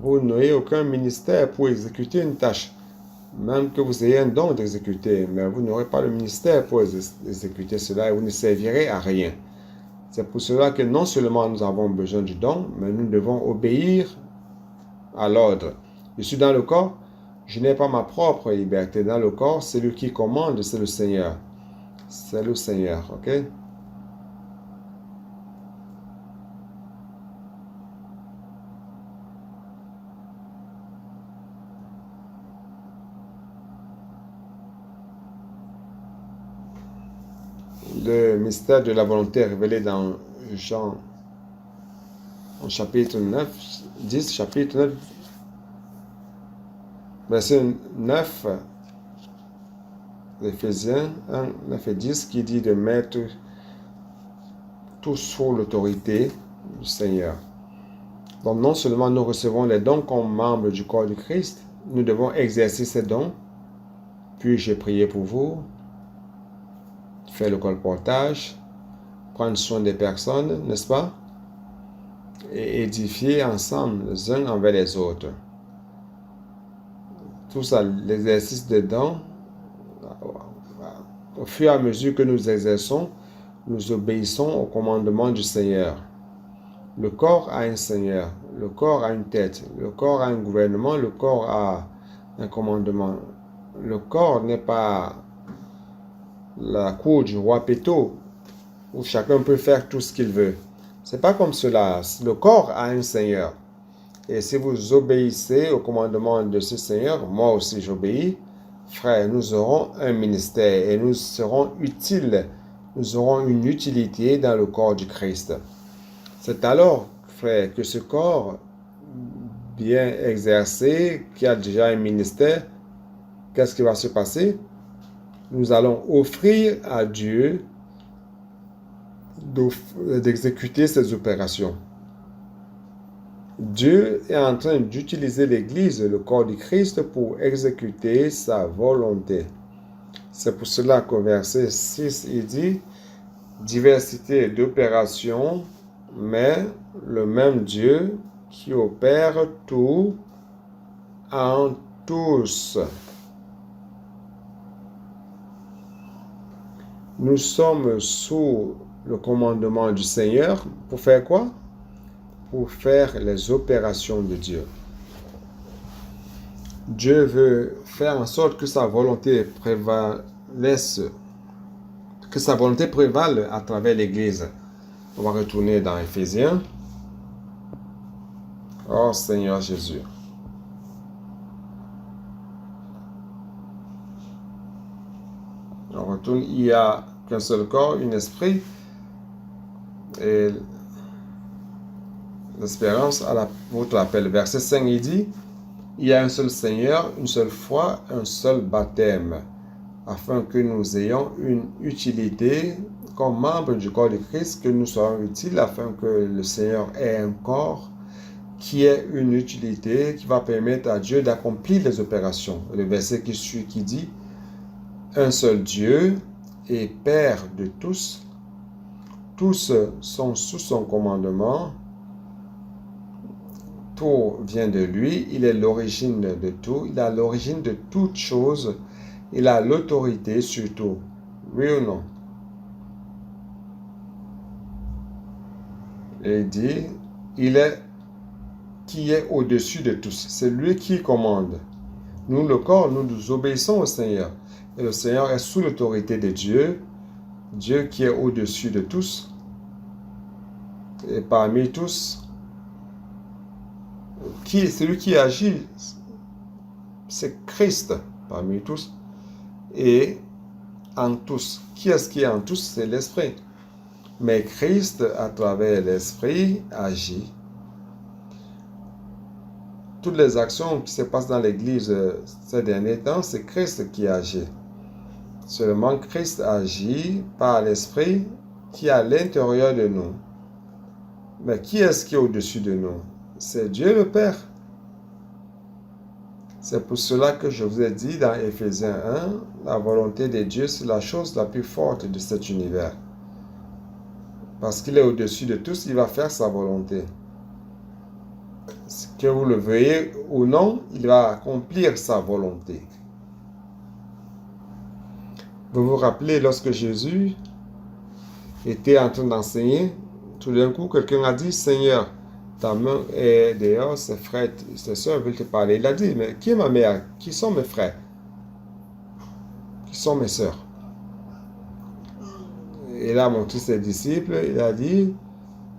Vous n'aurez aucun ministère pour exécuter une tâche. Même que vous ayez un don d'exécuter, mais vous n'aurez pas le ministère pour exécuter cela et vous ne servirez à rien. C'est pour cela que non seulement nous avons besoin du don, mais nous devons obéir à l'ordre. Je suis dans le corps, je n'ai pas ma propre liberté. Dans le corps, celui qui commande, c'est le Seigneur. C'est le Seigneur, ok? le mystère de la volonté révélé dans Jean, au chapitre 9, 10, chapitre 9, verset 9, Éphésiens 1, 9 et 10, qui dit de mettre tout sous l'autorité du Seigneur. Donc non seulement nous recevons les dons comme membres du corps du Christ, nous devons exercer ces dons. Puis j'ai prié pour vous, faire le colportage, prendre soin des personnes, n'est-ce pas? Et édifier ensemble les uns envers les autres. Tout ça, l'exercice des dons, au fur et à mesure que nous exerçons, nous obéissons au commandement du Seigneur. Le corps a un Seigneur, le corps a une tête, le corps a un gouvernement, le corps a un commandement. Le corps n'est pas la cour du roi Péto, où chacun peut faire tout ce qu'il veut. C'est pas comme cela. Le corps a un Seigneur. Et si vous obéissez au commandement de ce Seigneur, moi aussi j'obéis, frère, nous aurons un ministère et nous serons utiles. Nous aurons une utilité dans le corps du Christ. C'est alors, frère, que ce corps bien exercé, qui a déjà un ministère, qu'est-ce qui va se passer? Nous allons offrir à Dieu d'exécuter ces opérations. Dieu est en train d'utiliser l'Église, le corps du Christ, pour exécuter sa volonté. C'est pour cela qu'au verset 6, il dit « Diversité d'opérations, mais le même Dieu qui opère tout en tous. » Nous sommes sous le commandement du Seigneur pour faire quoi? Pour faire les opérations de Dieu. Dieu veut faire en sorte que sa volonté prévale à travers l'Église. On va retourner dans Éphésiens. Oh Seigneur Jésus. On retourne, il n'y a qu'un seul corps, un esprit, et l'espérance à votre appel. Verset 5, il dit, il y a un seul Seigneur, une seule foi, un seul baptême, afin que nous ayons une utilité comme membres du corps de Christ, que nous soyons utiles, afin que le Seigneur ait un corps qui ait une utilité, qui va permettre à Dieu d'accomplir les opérations. Le verset qui suit, qui dit, un seul Dieu et Père de tous, tous sont sous son commandement, tout vient de lui, il est l'origine de tout, il a l'origine de toutes choses, il a l'autorité sur tout. Oui ou non? Et il dit, il est qui est au-dessus de tous. C'est lui qui commande. Nous, le corps, nous obéissons au Seigneur. Et le Seigneur est sous l'autorité de Dieu, Dieu qui est au-dessus de tous. Et parmi tous, celui qui agit, c'est Christ parmi tous. Et en tous. Qui est-ce qui est en tous? C'est l'Esprit. Mais Christ, à travers l'Esprit, agit. Toutes les actions qui se passent dans l'Église ces derniers temps, c'est Christ qui agit. Seulement Christ agit par l'Esprit qui est à l'intérieur de nous. Mais qui est-ce qui est au-dessus de nous? C'est Dieu le Père. C'est pour cela que je vous ai dit dans Éphésiens 1, la volonté de Dieu, c'est la chose la plus forte de cet univers. Parce qu'il est au-dessus de tous, il va faire sa volonté. Que vous le veuillez ou non, il va accomplir sa volonté. Vous vous rappelez lorsque Jésus était en train d'enseigner, tout d'un coup, quelqu'un a dit, Seigneur, ta main est dehors, ses frères, ses soeurs veulent te parler. Il a dit, mais qui est ma mère? Qui sont mes frères? Qui sont mes soeurs? Il a montré ses disciples, il a dit,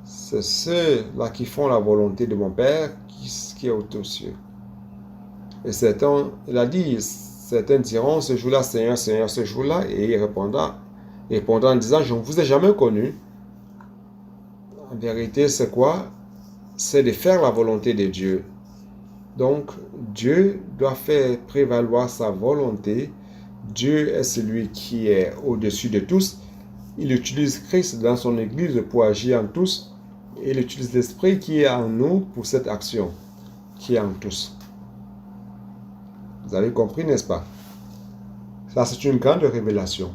c'est ceux-là qui font la volonté de mon Père qui est aux cieux. Et il a dit, certains diront, ce jour-là, Seigneur, Seigneur, ce jour-là, et il répondra, répondant en disant, je ne vous ai jamais connu. En vérité, c'est quoi? C'est de faire la volonté de Dieu. Donc, Dieu doit faire prévaloir sa volonté. Dieu est celui qui est au-dessus de tous. Il utilise Christ dans son Église pour agir en tous. Et il utilise l'Esprit qui est en nous pour cette action, qui est en tous. Vous avez compris, n'est-ce pas? Ça, c'est une grande révélation.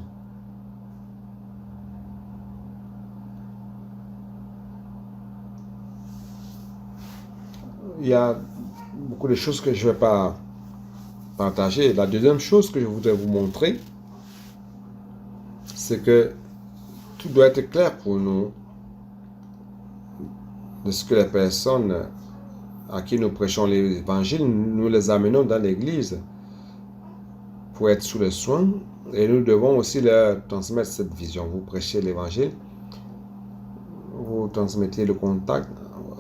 Il y a beaucoup de choses que je ne vais pas partager. La deuxième chose que je voudrais vous montrer, c'est que tout doit être clair pour nous de ce que les personnes à qui nous prêchons l'évangile, nous les amenons dans l'église pour être sous le soin et nous devons aussi leur transmettre cette vision. Vous prêchez l'évangile, vous transmettez le contact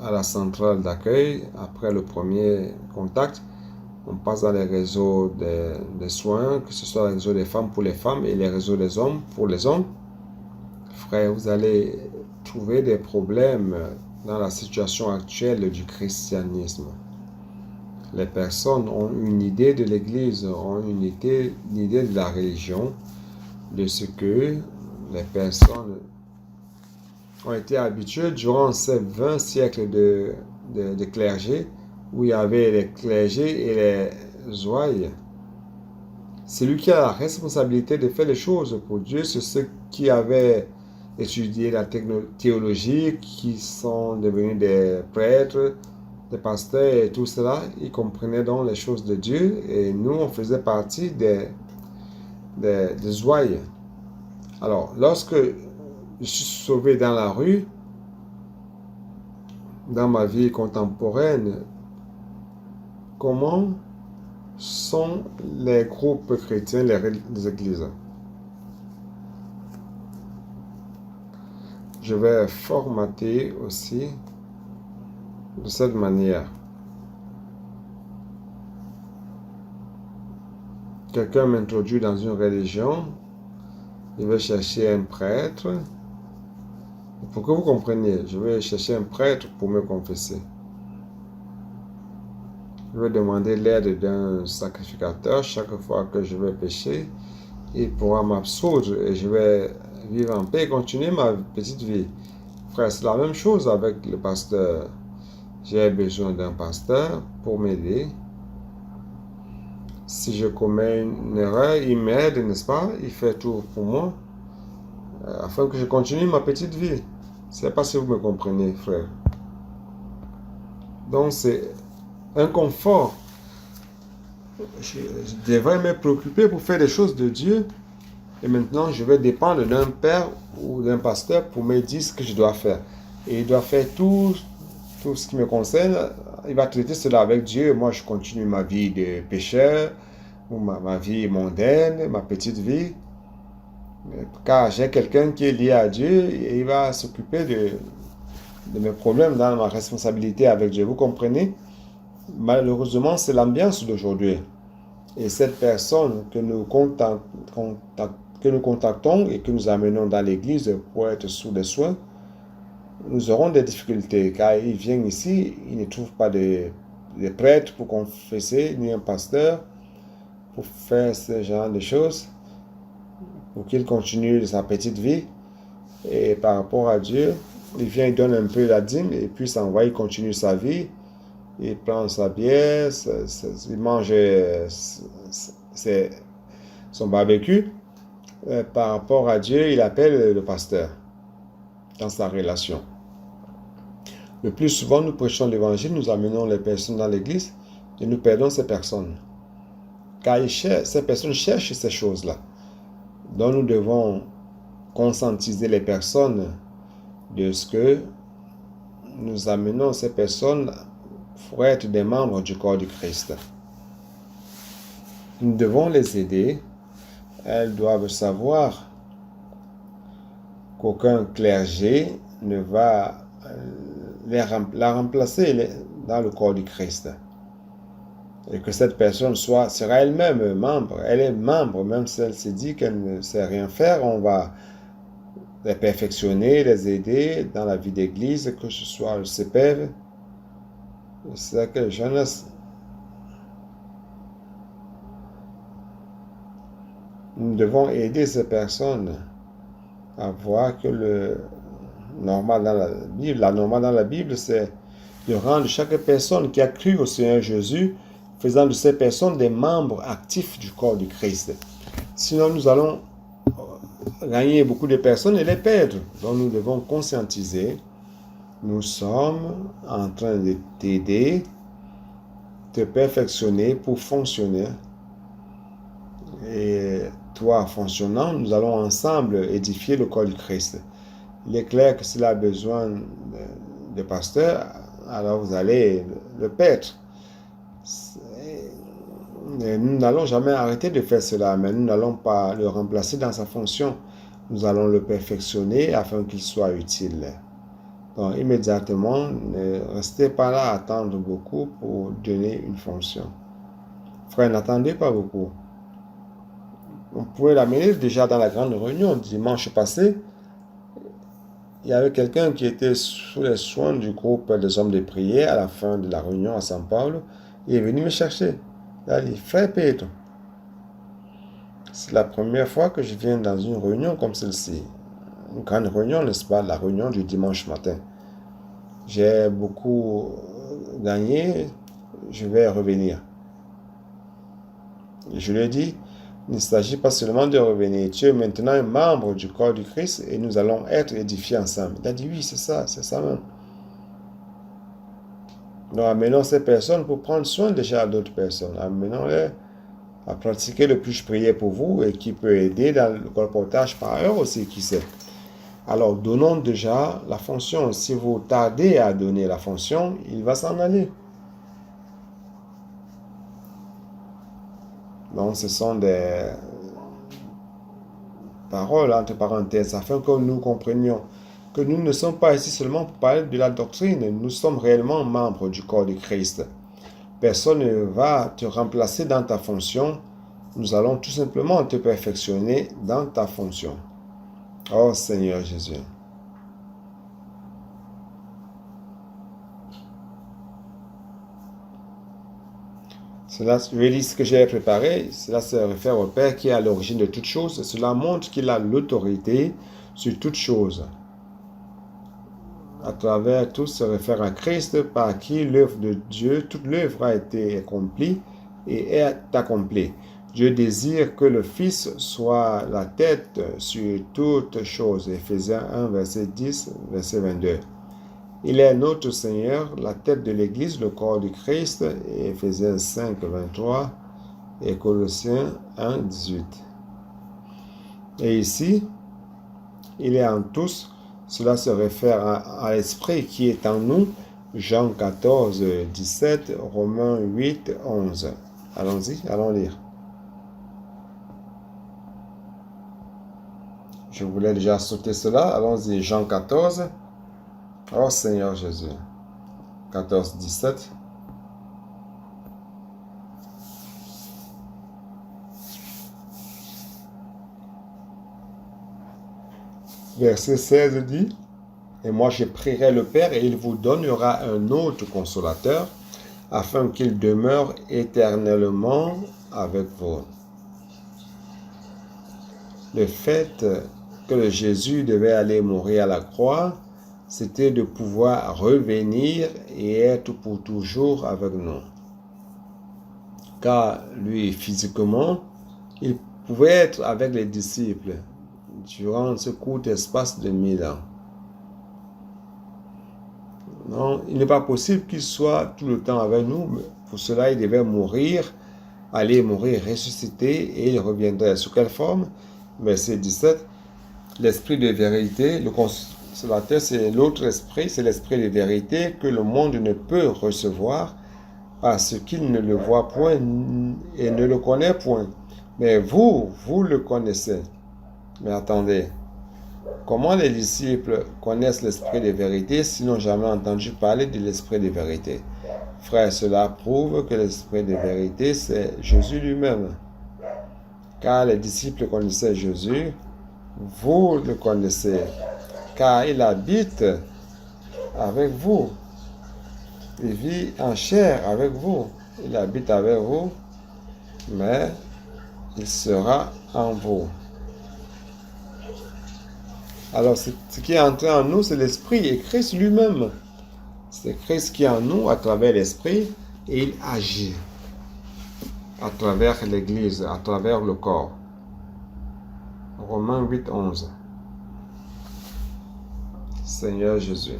à la centrale d'accueil. Après le premier contact, on passe dans les réseaux des soins, que ce soit les réseaux des femmes pour les femmes et les réseaux des hommes pour les hommes. Frère, vous allez trouver des problèmes dans la situation actuelle du christianisme. Les personnes ont une idée de l'Église, ont une idée de la religion, de ce que les personnes ont été habituées durant ces 20 siècles de clergé, où il y avait les clergés et les ouailles. Celui qui a la responsabilité de faire les choses pour Dieu, c'est ceux qui avaient étudié la théologie, qui sont devenus des prêtres, des pasteurs et tout cela. Ils comprenaient donc les choses de Dieu et nous, on faisait partie des ouailles. Alors, lorsque je suis sauvé dans la rue, dans ma vie contemporaine, comment sont les groupes chrétiens, les églises? Je vais formater aussi de cette manière. Quelqu'un m'introduit dans une religion, je vais chercher un prêtre. Pour que vous compreniez, je vais chercher un prêtre pour me confesser. Je vais demander l'aide d'un sacrificateur chaque fois que je vais pécher. Il pourra m'absoudre et je vais vivre en paix et continuer ma petite vie. Frère, c'est la même chose avec le pasteur. J'ai besoin d'un pasteur pour m'aider. Si je commets une erreur, il m'aide, n'est-ce pas? Il fait tout pour moi, afin que je continue ma petite vie. Je ne sais pas si vous me comprenez, frère. Donc, c'est un confort. Je devrais me préoccuper pour faire des choses de Dieu. Et maintenant, je vais dépendre d'un père ou d'un pasteur pour me dire ce que je dois faire. Et il doit faire tout ce qui me concerne. Il va traiter cela avec Dieu. Moi, je continue ma vie de pécheur, ou ma vie mondaine, ma petite vie. Car j'ai quelqu'un qui est lié à Dieu et il va s'occuper de mes problèmes dans ma responsabilité avec Dieu. Vous comprenez? Malheureusement, c'est l'ambiance d'aujourd'hui. Et cette personne que nous contactons et que nous amenons dans l'église pour être sous les soins, nous aurons des difficultés car ils viennent ici, ils ne trouvent pas de prêtre pour confesser, ni un pasteur pour faire ce genre de choses, pour qu'il continue sa petite vie. Et par rapport à Dieu, il vient, il donne un peu la dîme et puis s'en va, il continue sa vie. Il prend sa bière, il mange son barbecue. Par rapport à Dieu, il appelle le pasteur dans sa relation. Le plus souvent, nous prêchons l'évangile, nous amenons les personnes dans l'église et nous perdons ces personnes. Car ces personnes cherchent ces choses-là. Donc nous devons conscientiser les personnes de ce que nous amenons ces personnes pour être des membres du corps du Christ. Nous devons les aider. Elles doivent savoir qu'aucun clergé ne va la remplacer dans le corps du Christ. Et que cette personne sera elle-même membre. Elle est membre, même si elle se dit qu'elle ne sait rien faire, on va les perfectionner, les aider dans la vie d'église, que ce soit le CPEV, le cercle jeunesse. Nous devons aider ces personnes à voir que le normal dans la Bible, la normale dans la Bible, c'est de rendre chaque personne qui a cru au Seigneur Jésus, faisant de ces personnes des membres actifs du corps du Christ. Sinon, nous allons gagner beaucoup de personnes et les perdre. Donc, nous devons conscientiser. Nous sommes en train de t'aider, te perfectionner pour fonctionner. Et toi, fonctionnant, nous allons ensemble édifier le corps du Christ. Il est clair que s'il a besoin de pasteur, alors vous allez le perdre. Nous n'allons jamais arrêter de faire cela, mais nous n'allons pas le remplacer dans sa fonction. Nous allons le perfectionner afin qu'il soit utile. Donc, immédiatement, ne restez pas là à attendre beaucoup pour donner une fonction. Frère, n'attendez pas beaucoup. On pouvait l'amener déjà dans la grande réunion dimanche passé. Il y avait quelqu'un qui était sous les soins du groupe des hommes de prière à la fin de la réunion à São Paulo. Il est venu me chercher. Il a dit, frère Pedro, c'est la première fois que je viens dans une réunion comme celle-ci. Une grande réunion, n'est-ce pas? La réunion du dimanche matin. J'ai beaucoup gagné, je vais revenir. Et je lui ai dit, il ne s'agit pas seulement de revenir. Tu es maintenant un membre du corps du Christ et nous allons être édifiés ensemble. Il a dit, oui, c'est ça même. Nous amenons ces personnes pour prendre soin déjà d'autres personnes. Amenons-les à pratiquer le plus je priais pour vous et qui peut aider dans le colportage par ailleurs aussi, qui sait. Alors, donnons déjà la fonction. Si vous tardez à donner la fonction, il va s'en aller. Donc, ce sont des paroles entre parenthèses afin que nous comprenions que nous ne sommes pas ici seulement pour parler de la doctrine. Nous sommes réellement membres du corps de Christ. Personne ne va te remplacer dans ta fonction. Nous allons tout simplement te perfectionner dans ta fonction. Oh Seigneur Jésus. Cela, je lis ce que j'ai préparé. Cela se réfère au Père qui est à l'origine de toutes choses. Cela montre qu'il a l'autorité sur toutes choses. À travers tout se réfère à Christ par qui l'œuvre de Dieu, toute l'œuvre a été accomplie et est accomplie. Dieu désire que le Fils soit la tête sur toutes choses. Éphésiens 1, verset 10, verset 22. Il est notre Seigneur, la tête de l'Église, le corps du Christ. Et Éphésiens 5, 23 et Colossiens 1, 18. Et ici, il est en tous. Cela se réfère à l'Esprit qui est en nous. Jean 14, 17, Romains 8, 11. Allons-y, allons lire. Je voulais déjà sauter cela. Allons-y, Jean 14. Oh Seigneur Jésus. 14, 17. Verset 16 dit, « Et moi je prierai le Père et il vous donnera un autre consolateur, afin qu'il demeure éternellement avec vous. » Le fait que Jésus devait aller mourir à la croix, c'était de pouvoir revenir et être pour toujours avec nous. Car lui, physiquement, il pouvait être avec les disciples durant ce court espace de 1000 ans. Non, il n'est pas possible qu'il soit tout le temps avec nous. Pour cela, il devait mourir, aller mourir, ressusciter, et il reviendrait. Sous quelle forme? Verset 17. L'esprit de vérité, le consolateur, c'est l'autre esprit, c'est l'esprit de vérité que le monde ne peut recevoir parce qu'il ne le voit point et ne le connaît point. Mais vous le connaissez. Mais attendez, comment les disciples connaissent l'esprit de vérité s'ils n'ont jamais entendu parler de l'esprit de vérité? Frère, cela prouve que l'esprit de vérité, c'est Jésus lui-même. Car les disciples connaissaient Jésus, vous le connaissez, car il habite avec vous. Il vit en chair avec vous. Il habite avec vous, mais il sera en vous. Alors, ce qui est entré en nous, c'est l'Esprit et Christ lui-même. C'est Christ qui est en nous à travers l'Esprit et il agit à travers l'Église, à travers le corps. Romains 8, 11. Seigneur Jésus.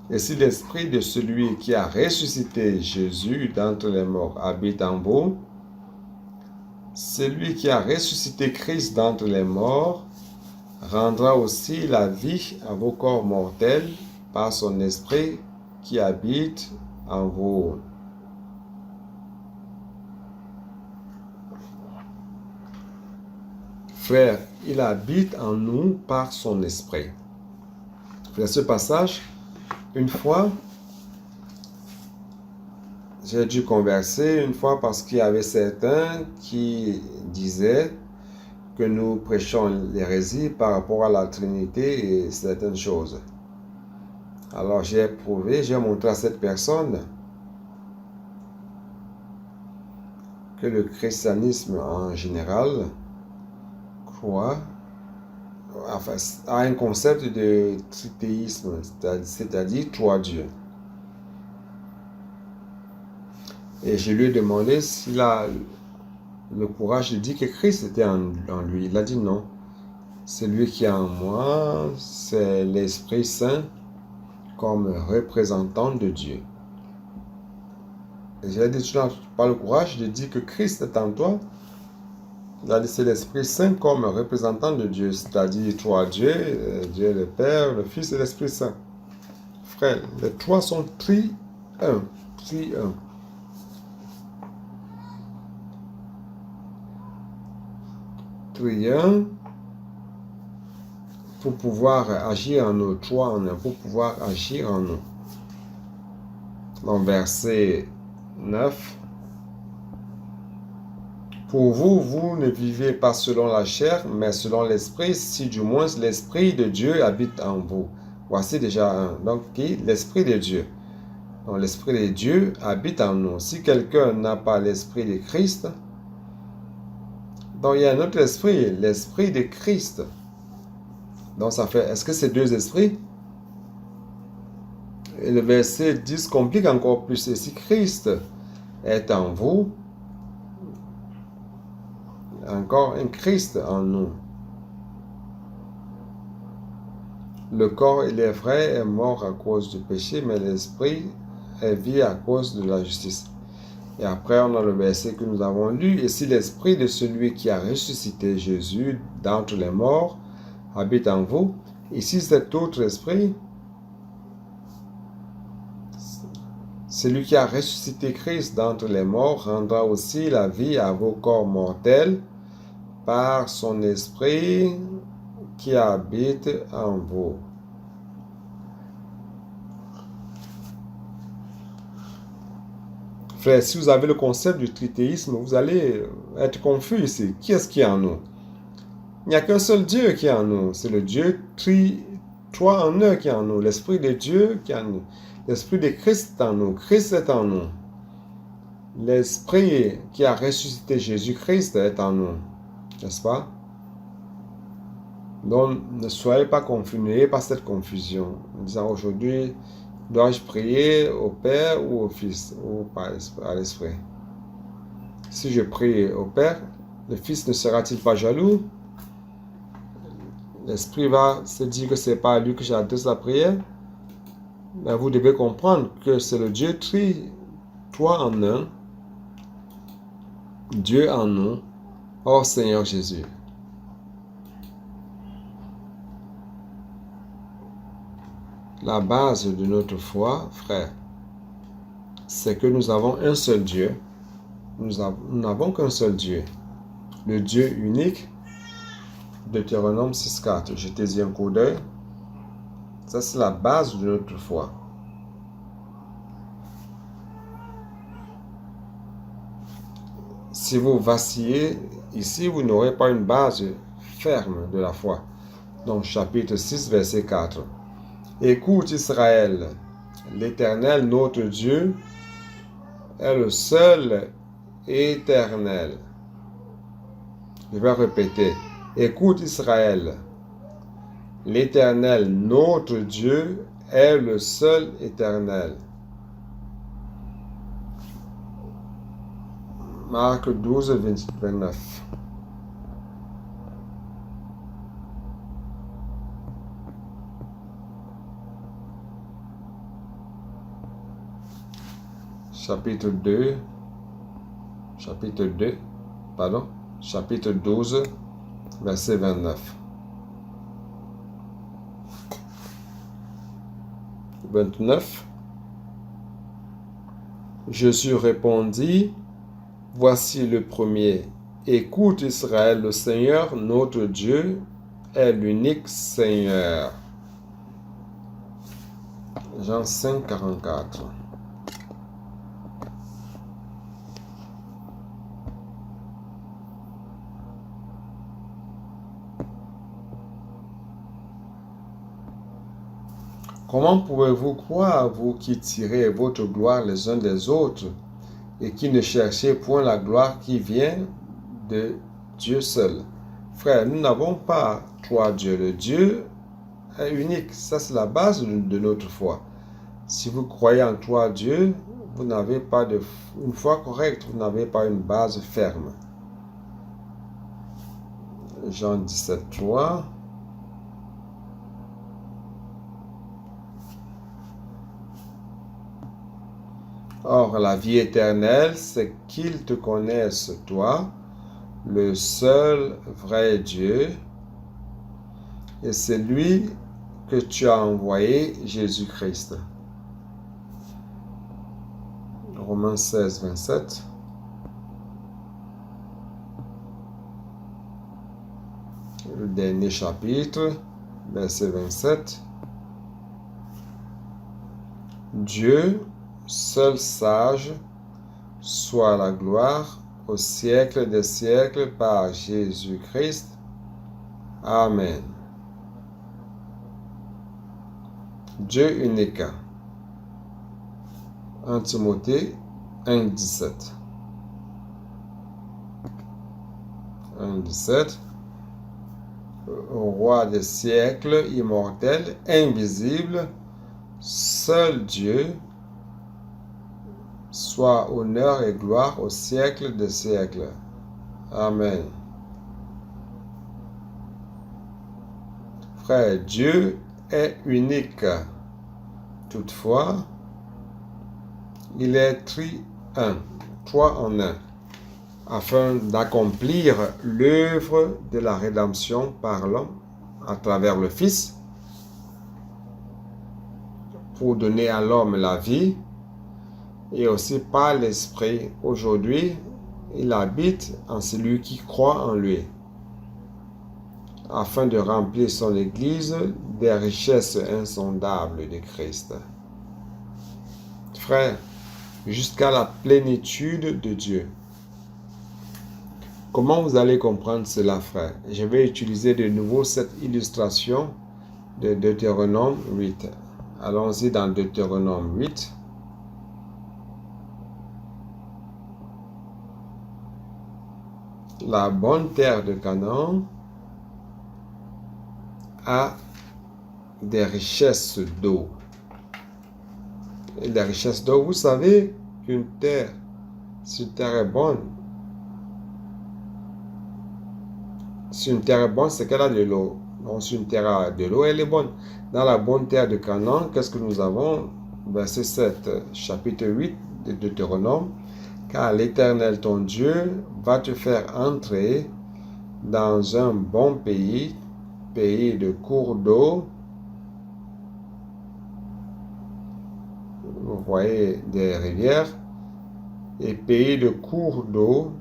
Et si l'esprit de celui qui a ressuscité Jésus d'entre les morts habite en vous, celui qui a ressuscité Christ d'entre les morts rendra aussi la vie à vos corps mortels par son esprit qui habite en vous. Frère, il habite en nous par son esprit. Dans ce passage, une fois, j'ai dû converser une fois parce qu'il y avait certains qui disaient que nous prêchons l'hérésie par rapport à la Trinité et certaines choses. Alors j'ai montré à cette personne que le christianisme en général a un concept de trithéisme, c'est-à-dire trois dieux. Et je lui ai demandé s'il a le courage de dire que Christ était en lui. Il a dit non. C'est lui qui est en moi, c'est l'Esprit Saint comme représentant de Dieu. Et j'ai dit, tu n'as pas le courage de dire que Christ est en toi. Il a dit, c'est l'Esprit Saint comme représentant de Dieu, c'est-à-dire trois dieux, Dieu le Père, le Fils et l'Esprit Saint. Frère, les trois sont tri-un. Tri-un pour pouvoir agir en nous, trois en un, pour pouvoir agir en nous. Dans verset 9, pour vous, vous ne vivez pas selon la chair, mais selon l'esprit, si du moins l'esprit de Dieu habite en vous. Voici déjà un. Donc, qui? L'esprit de Dieu. Donc, l'esprit de Dieu habite en nous. Si quelqu'un n'a pas l'esprit de Christ, donc il y a un autre esprit, l'esprit de Christ. Donc, ça fait, est-ce que c'est deux esprits? Et le verset 10 complique encore plus. Et si Christ est en vous, encore un Christ en nous. Le corps, il est vrai, est mort à cause du péché, mais l'esprit est vie à cause de la justice. Et après, on a le verset que nous avons lu. Et si l'esprit de celui qui a ressuscité Jésus d'entre les morts habite en vous, et si cet autre esprit, celui qui a ressuscité Christ d'entre les morts, rendra aussi la vie à vos corps mortels par son esprit qui habite en vous. Frère, si vous avez le concept du trithéisme, vous allez être confus ici. Qui est-ce qui est en nous? Il n'y a qu'un seul Dieu qui est en nous. C'est le Dieu trois en un qui est en nous. L'Esprit de Dieu qui est en nous. L'Esprit de Christ est en nous. Christ est en nous. L'Esprit qui a ressuscité Jésus-Christ est en nous. N'est-ce pas? Donc, ne soyez pas confus, n'ayez pas cette confusion. En disant aujourd'hui, dois-je prier au Père ou au Fils ou à l'Esprit? Si je prie au Père, le Fils ne sera-t-il pas jaloux? L'Esprit va se dire que ce n'est pas à lui que j'adresse la prière. Mais vous devez comprendre que c'est le Dieu trois en un, Dieu en nous, hors Seigneur Jésus. La base de notre foi, frère, c'est que nous avons un seul Dieu. Nous n'avons qu'un seul Dieu. Le Dieu unique, Deutéronome 6.4. Je t'ai dit un coup d'œil. Ça, c'est la base de notre foi. Si vous vacillez ici, vous n'aurez pas une base ferme de la foi. Donc, chapitre 6, verset 4. Écoute Israël, l'Éternel, notre Dieu, est le seul éternel. Je vais répéter. Écoute Israël, l'Éternel, notre Dieu, est le seul éternel. Marc 12, 29. Chapitre 12, verset 29. 29. Jésus répondit, voici le premier. Écoute Israël, le Seigneur, notre Dieu, est l'unique Seigneur. Jean 5, 44. Comment pouvez-vous croire, vous qui tirez votre gloire les uns des autres et qui ne cherchez point la gloire qui vient de Dieu seul? Frère, nous n'avons pas trois dieux. Le Dieu est unique. Ça, c'est la base de notre foi. Si vous croyez en trois dieux, vous n'avez pas une foi correcte. Vous n'avez pas une base ferme. Jean 17, 3. Or, la vie éternelle, c'est qu'ils te connaissent, toi, le seul vrai Dieu, et c'est lui que tu as envoyé, Jésus-Christ. Romains 16, 27. Le dernier chapitre, verset 27. Dieu, seul sage, soit la gloire au siècle des siècles par Jésus-Christ. Amen. Dieu unique. 1 Timothée 1, 17. 1, 17. Au roi des siècles, immortel, invisible, seul Dieu, soit honneur et gloire au siècle des siècles. Amen. Frère, Dieu est unique. Toutefois, il est tri-un, trois en un, afin d'accomplir l'œuvre de la rédemption par l'homme à travers le Fils, pour donner à l'homme la vie, et aussi par l'Esprit. Aujourd'hui, il habite en celui qui croit en lui, afin de remplir son Église des richesses insondables de Christ. Frère, jusqu'à la plénitude de Dieu. Comment vous allez comprendre cela, frère? Je vais utiliser de nouveau cette illustration de Deutéronome 8. Allons-y dans Deutéronome 8. La bonne terre de Canaan a des richesses d'eau. Et les richesses d'eau, vous savez qu'une terre, si une terre est bonne, c'est qu'elle a de l'eau. Donc, si une terre a de l'eau, elle est bonne. Dans la bonne terre de Canaan, qu'est-ce que nous avons? Verset 7, chapitre 8 de Deutéronome. Car l'Éternel, ton Dieu, va te faire entrer dans un bon pays, pays de cours d'eau. Vous voyez des rivières, et pays de cours d'eau,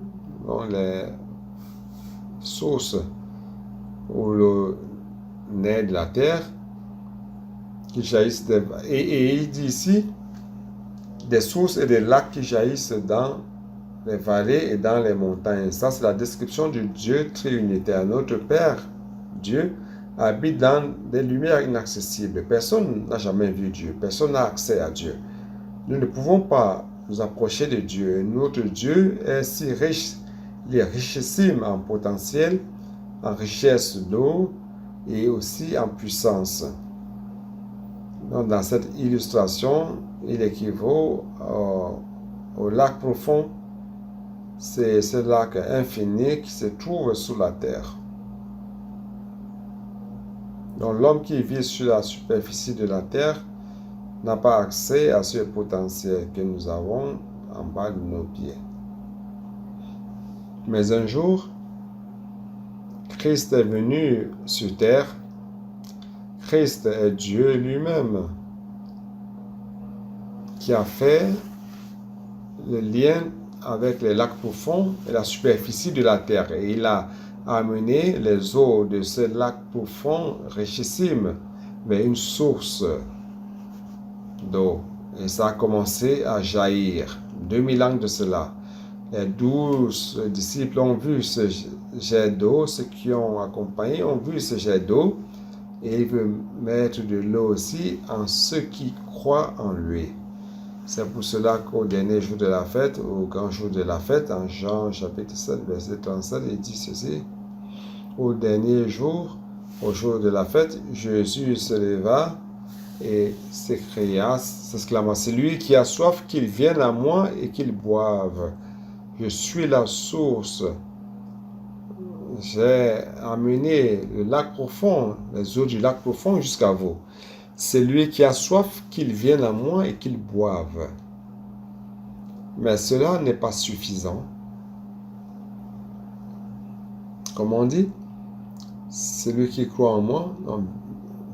dont les sources où l'eau naît de la terre, qui jaillissent et il dit ici des sources et des lacs qui jaillissent dans les vallées et dans les montagnes. Ça, c'est la description du Dieu triunitaire. Notre Père, Dieu, habite dans des lumières inaccessibles. Personne n'a jamais vu Dieu. Personne n'a accès à Dieu. Nous ne pouvons pas nous approcher de Dieu. Notre Dieu est si riche. Il est richissime en potentiel, en richesse d'eau et aussi en puissance. Donc, dans cette illustration, il équivaut au lac profond. C'est ce lac infini qui se trouve sous la terre. Donc l'homme qui vit sur la superficie de la terre n'a pas accès à ce potentiel que nous avons en bas de nos pieds. Mais un jour, Christ est venu sur terre. Christ est Dieu lui-même qui a fait le lien avec les lacs profonds et la superficie de la terre. Et il a amené les eaux de ce lac profond richissime vers une source d'eau. Et ça a commencé à jaillir. 2000 ans de cela. Les 12 disciples ont vu ce jet d'eau. Ceux qui ont accompagné ont vu ce jet d'eau. Et il veut mettre de l'eau aussi en ceux qui croient en lui. C'est pour cela qu'au dernier jour de la fête, au grand jour de la fête, en Jean chapitre 7, verset 37, il dit ceci. Au dernier jour, au jour de la fête, Jésus se leva et s'écria, s'exclama, celui qui a soif, qu'il vienne à moi et qu'il boive. Je suis la source. J'ai amené le lac profond, les eaux du lac profond jusqu'à vous. Celui qui a soif, qu'il vienne à moi et qu'il boive. Mais cela n'est pas suffisant. Comme on dit, celui qui croit en moi,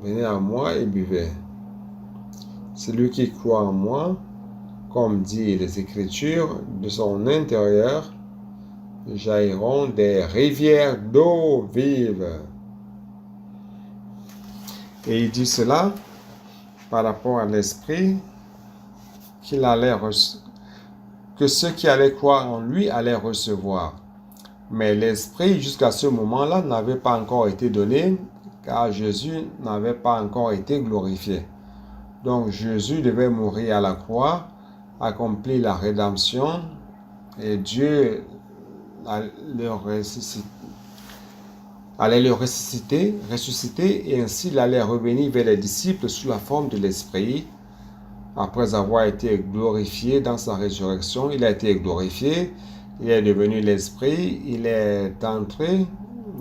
venez à moi et buvez. Celui qui croit en moi, comme dit les Écritures, de son intérieur jailliront des rivières d'eau vive. Et il dit cela par rapport à l'Esprit que ceux qui allaient croire en lui allaient recevoir. Mais l'Esprit, jusqu'à ce moment-là, n'avait pas encore été donné, car Jésus n'avait pas encore été glorifié. Donc Jésus devait mourir à la croix, accomplir la rédemption, et Dieu allait le ressusciter, et ainsi il allait revenir vers les disciples sous la forme de l'Esprit. Après avoir été glorifié dans sa résurrection, il a été glorifié, il est devenu l'Esprit, il est entré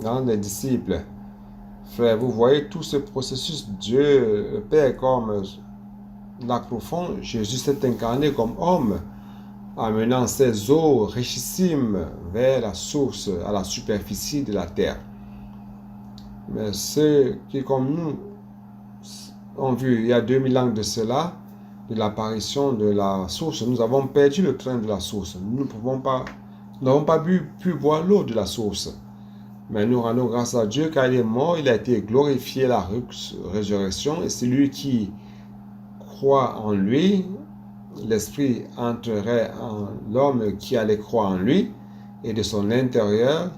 dans les disciples. Frère, vous voyez tout ce processus, Dieu, le Père comme lac profond, Jésus s'est incarné comme homme, amenant ses eaux richissimes vers la source, à la superficie de la terre. Mais ceux qui, comme nous, ont vu il y a 2000 ans de cela, de l'apparition de la source, nous avons perdu le train de la source. Nous n'avons pas pu boire l'eau de la source. Mais nous rendons grâce à Dieu car il est mort, il a été glorifié à la résurrection, et celui qui croit en lui, l'Esprit entrerait en l'homme qui allait croire en lui, et de son intérieur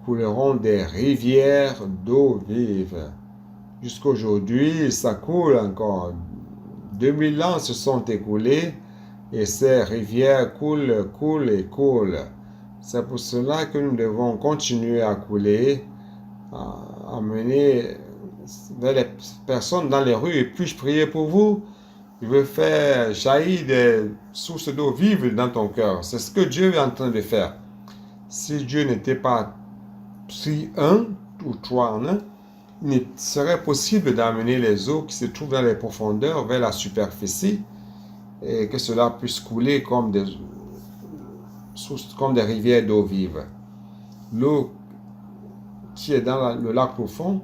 couleront des rivières d'eau vive. Jusqu'aujourd'hui, ça coule encore. 2000 ans se sont écoulés et ces rivières coulent. C'est pour cela que nous devons continuer à couler, à mener vers les personnes dans les rues. Et puis-je prier pour vous? Je veux faire jaillir des sources d'eau vive dans ton cœur. C'est ce que Dieu est en train de faire. Si Dieu n'était pas pris un ou trois en un, il serait possible d'amener les eaux qui se trouvent dans les profondeurs vers la superficie et que cela puisse couler comme des rivières d'eau vive. L'eau qui est dans le lac profond,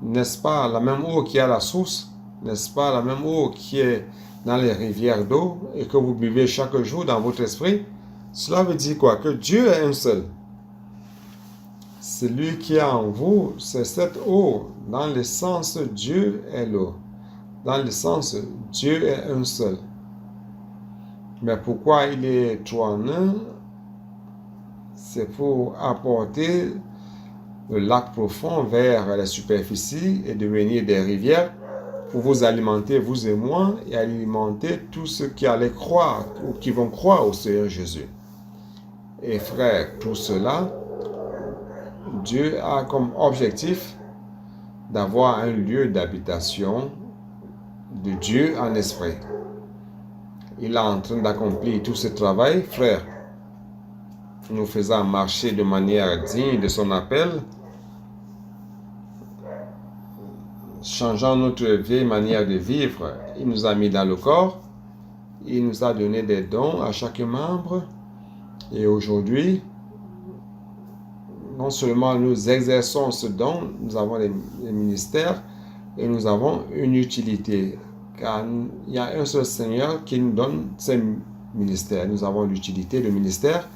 n'est-ce pas la même eau qui est à la source? N'est-ce pas la même eau qui est dans les rivières d'eau et que vous buvez chaque jour dans votre esprit? Cela veut dire quoi? Que Dieu est un seul. Celui qui est en vous, c'est cette eau. Dans l'essence, Dieu est l'eau. dans le sens Dieu est un seul. Mais pourquoi il est trois en un? C'est pour apporter le lac profond vers la superficie et devenir des rivières pour vous alimenter, vous et moi, et alimenter tous ceux qui allaient croire ou qui vont croire au Seigneur Jésus. Et frère, tout cela, Dieu a comme objectif d'avoir un lieu d'habitation de Dieu en esprit. Il est en train d'accomplir tout ce travail, frère, nous faisant marcher de manière digne de son appel, changeant notre vieille manière de vivre. Il nous a mis dans le corps, il nous a donné des dons à chaque membre, et aujourd'hui, non seulement nous exerçons ce don, nous avons les ministères, et nous avons une utilité, car il y a un seul Seigneur qui nous donne ces ministères. Nous avons l'utilité, le ministère.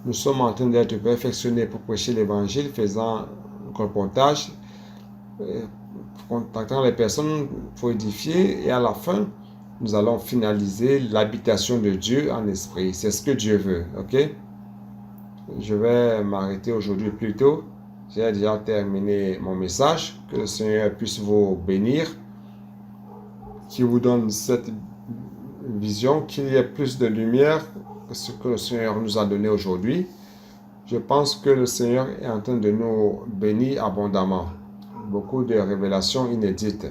Nous sommes en train d'être perfectionnés pour prêcher l'évangile, faisant un colportage, contactant les personnes pour édifier, et à la fin, nous allons finaliser l'habitation de Dieu en esprit. C'est ce que Dieu veut, ok? Je vais m'arrêter aujourd'hui plus tôt. J'ai déjà terminé mon message. Que le Seigneur puisse vous bénir, qu'il vous donne cette vision, qu'il y ait plus de lumière que ce que le Seigneur nous a donné aujourd'hui. Je pense que le Seigneur est en train de nous bénir abondamment. Beaucoup de révélations inédites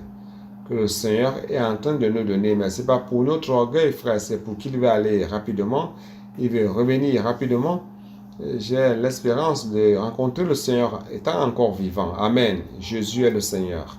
que le Seigneur est en train de nous donner. Mais ce n'est pas pour notre orgueil, frère, c'est pour qu'il veut aller rapidement. Il veut revenir rapidement. J'ai l'espérance de rencontrer le Seigneur étant encore vivant. Amen. Jésus est le Seigneur.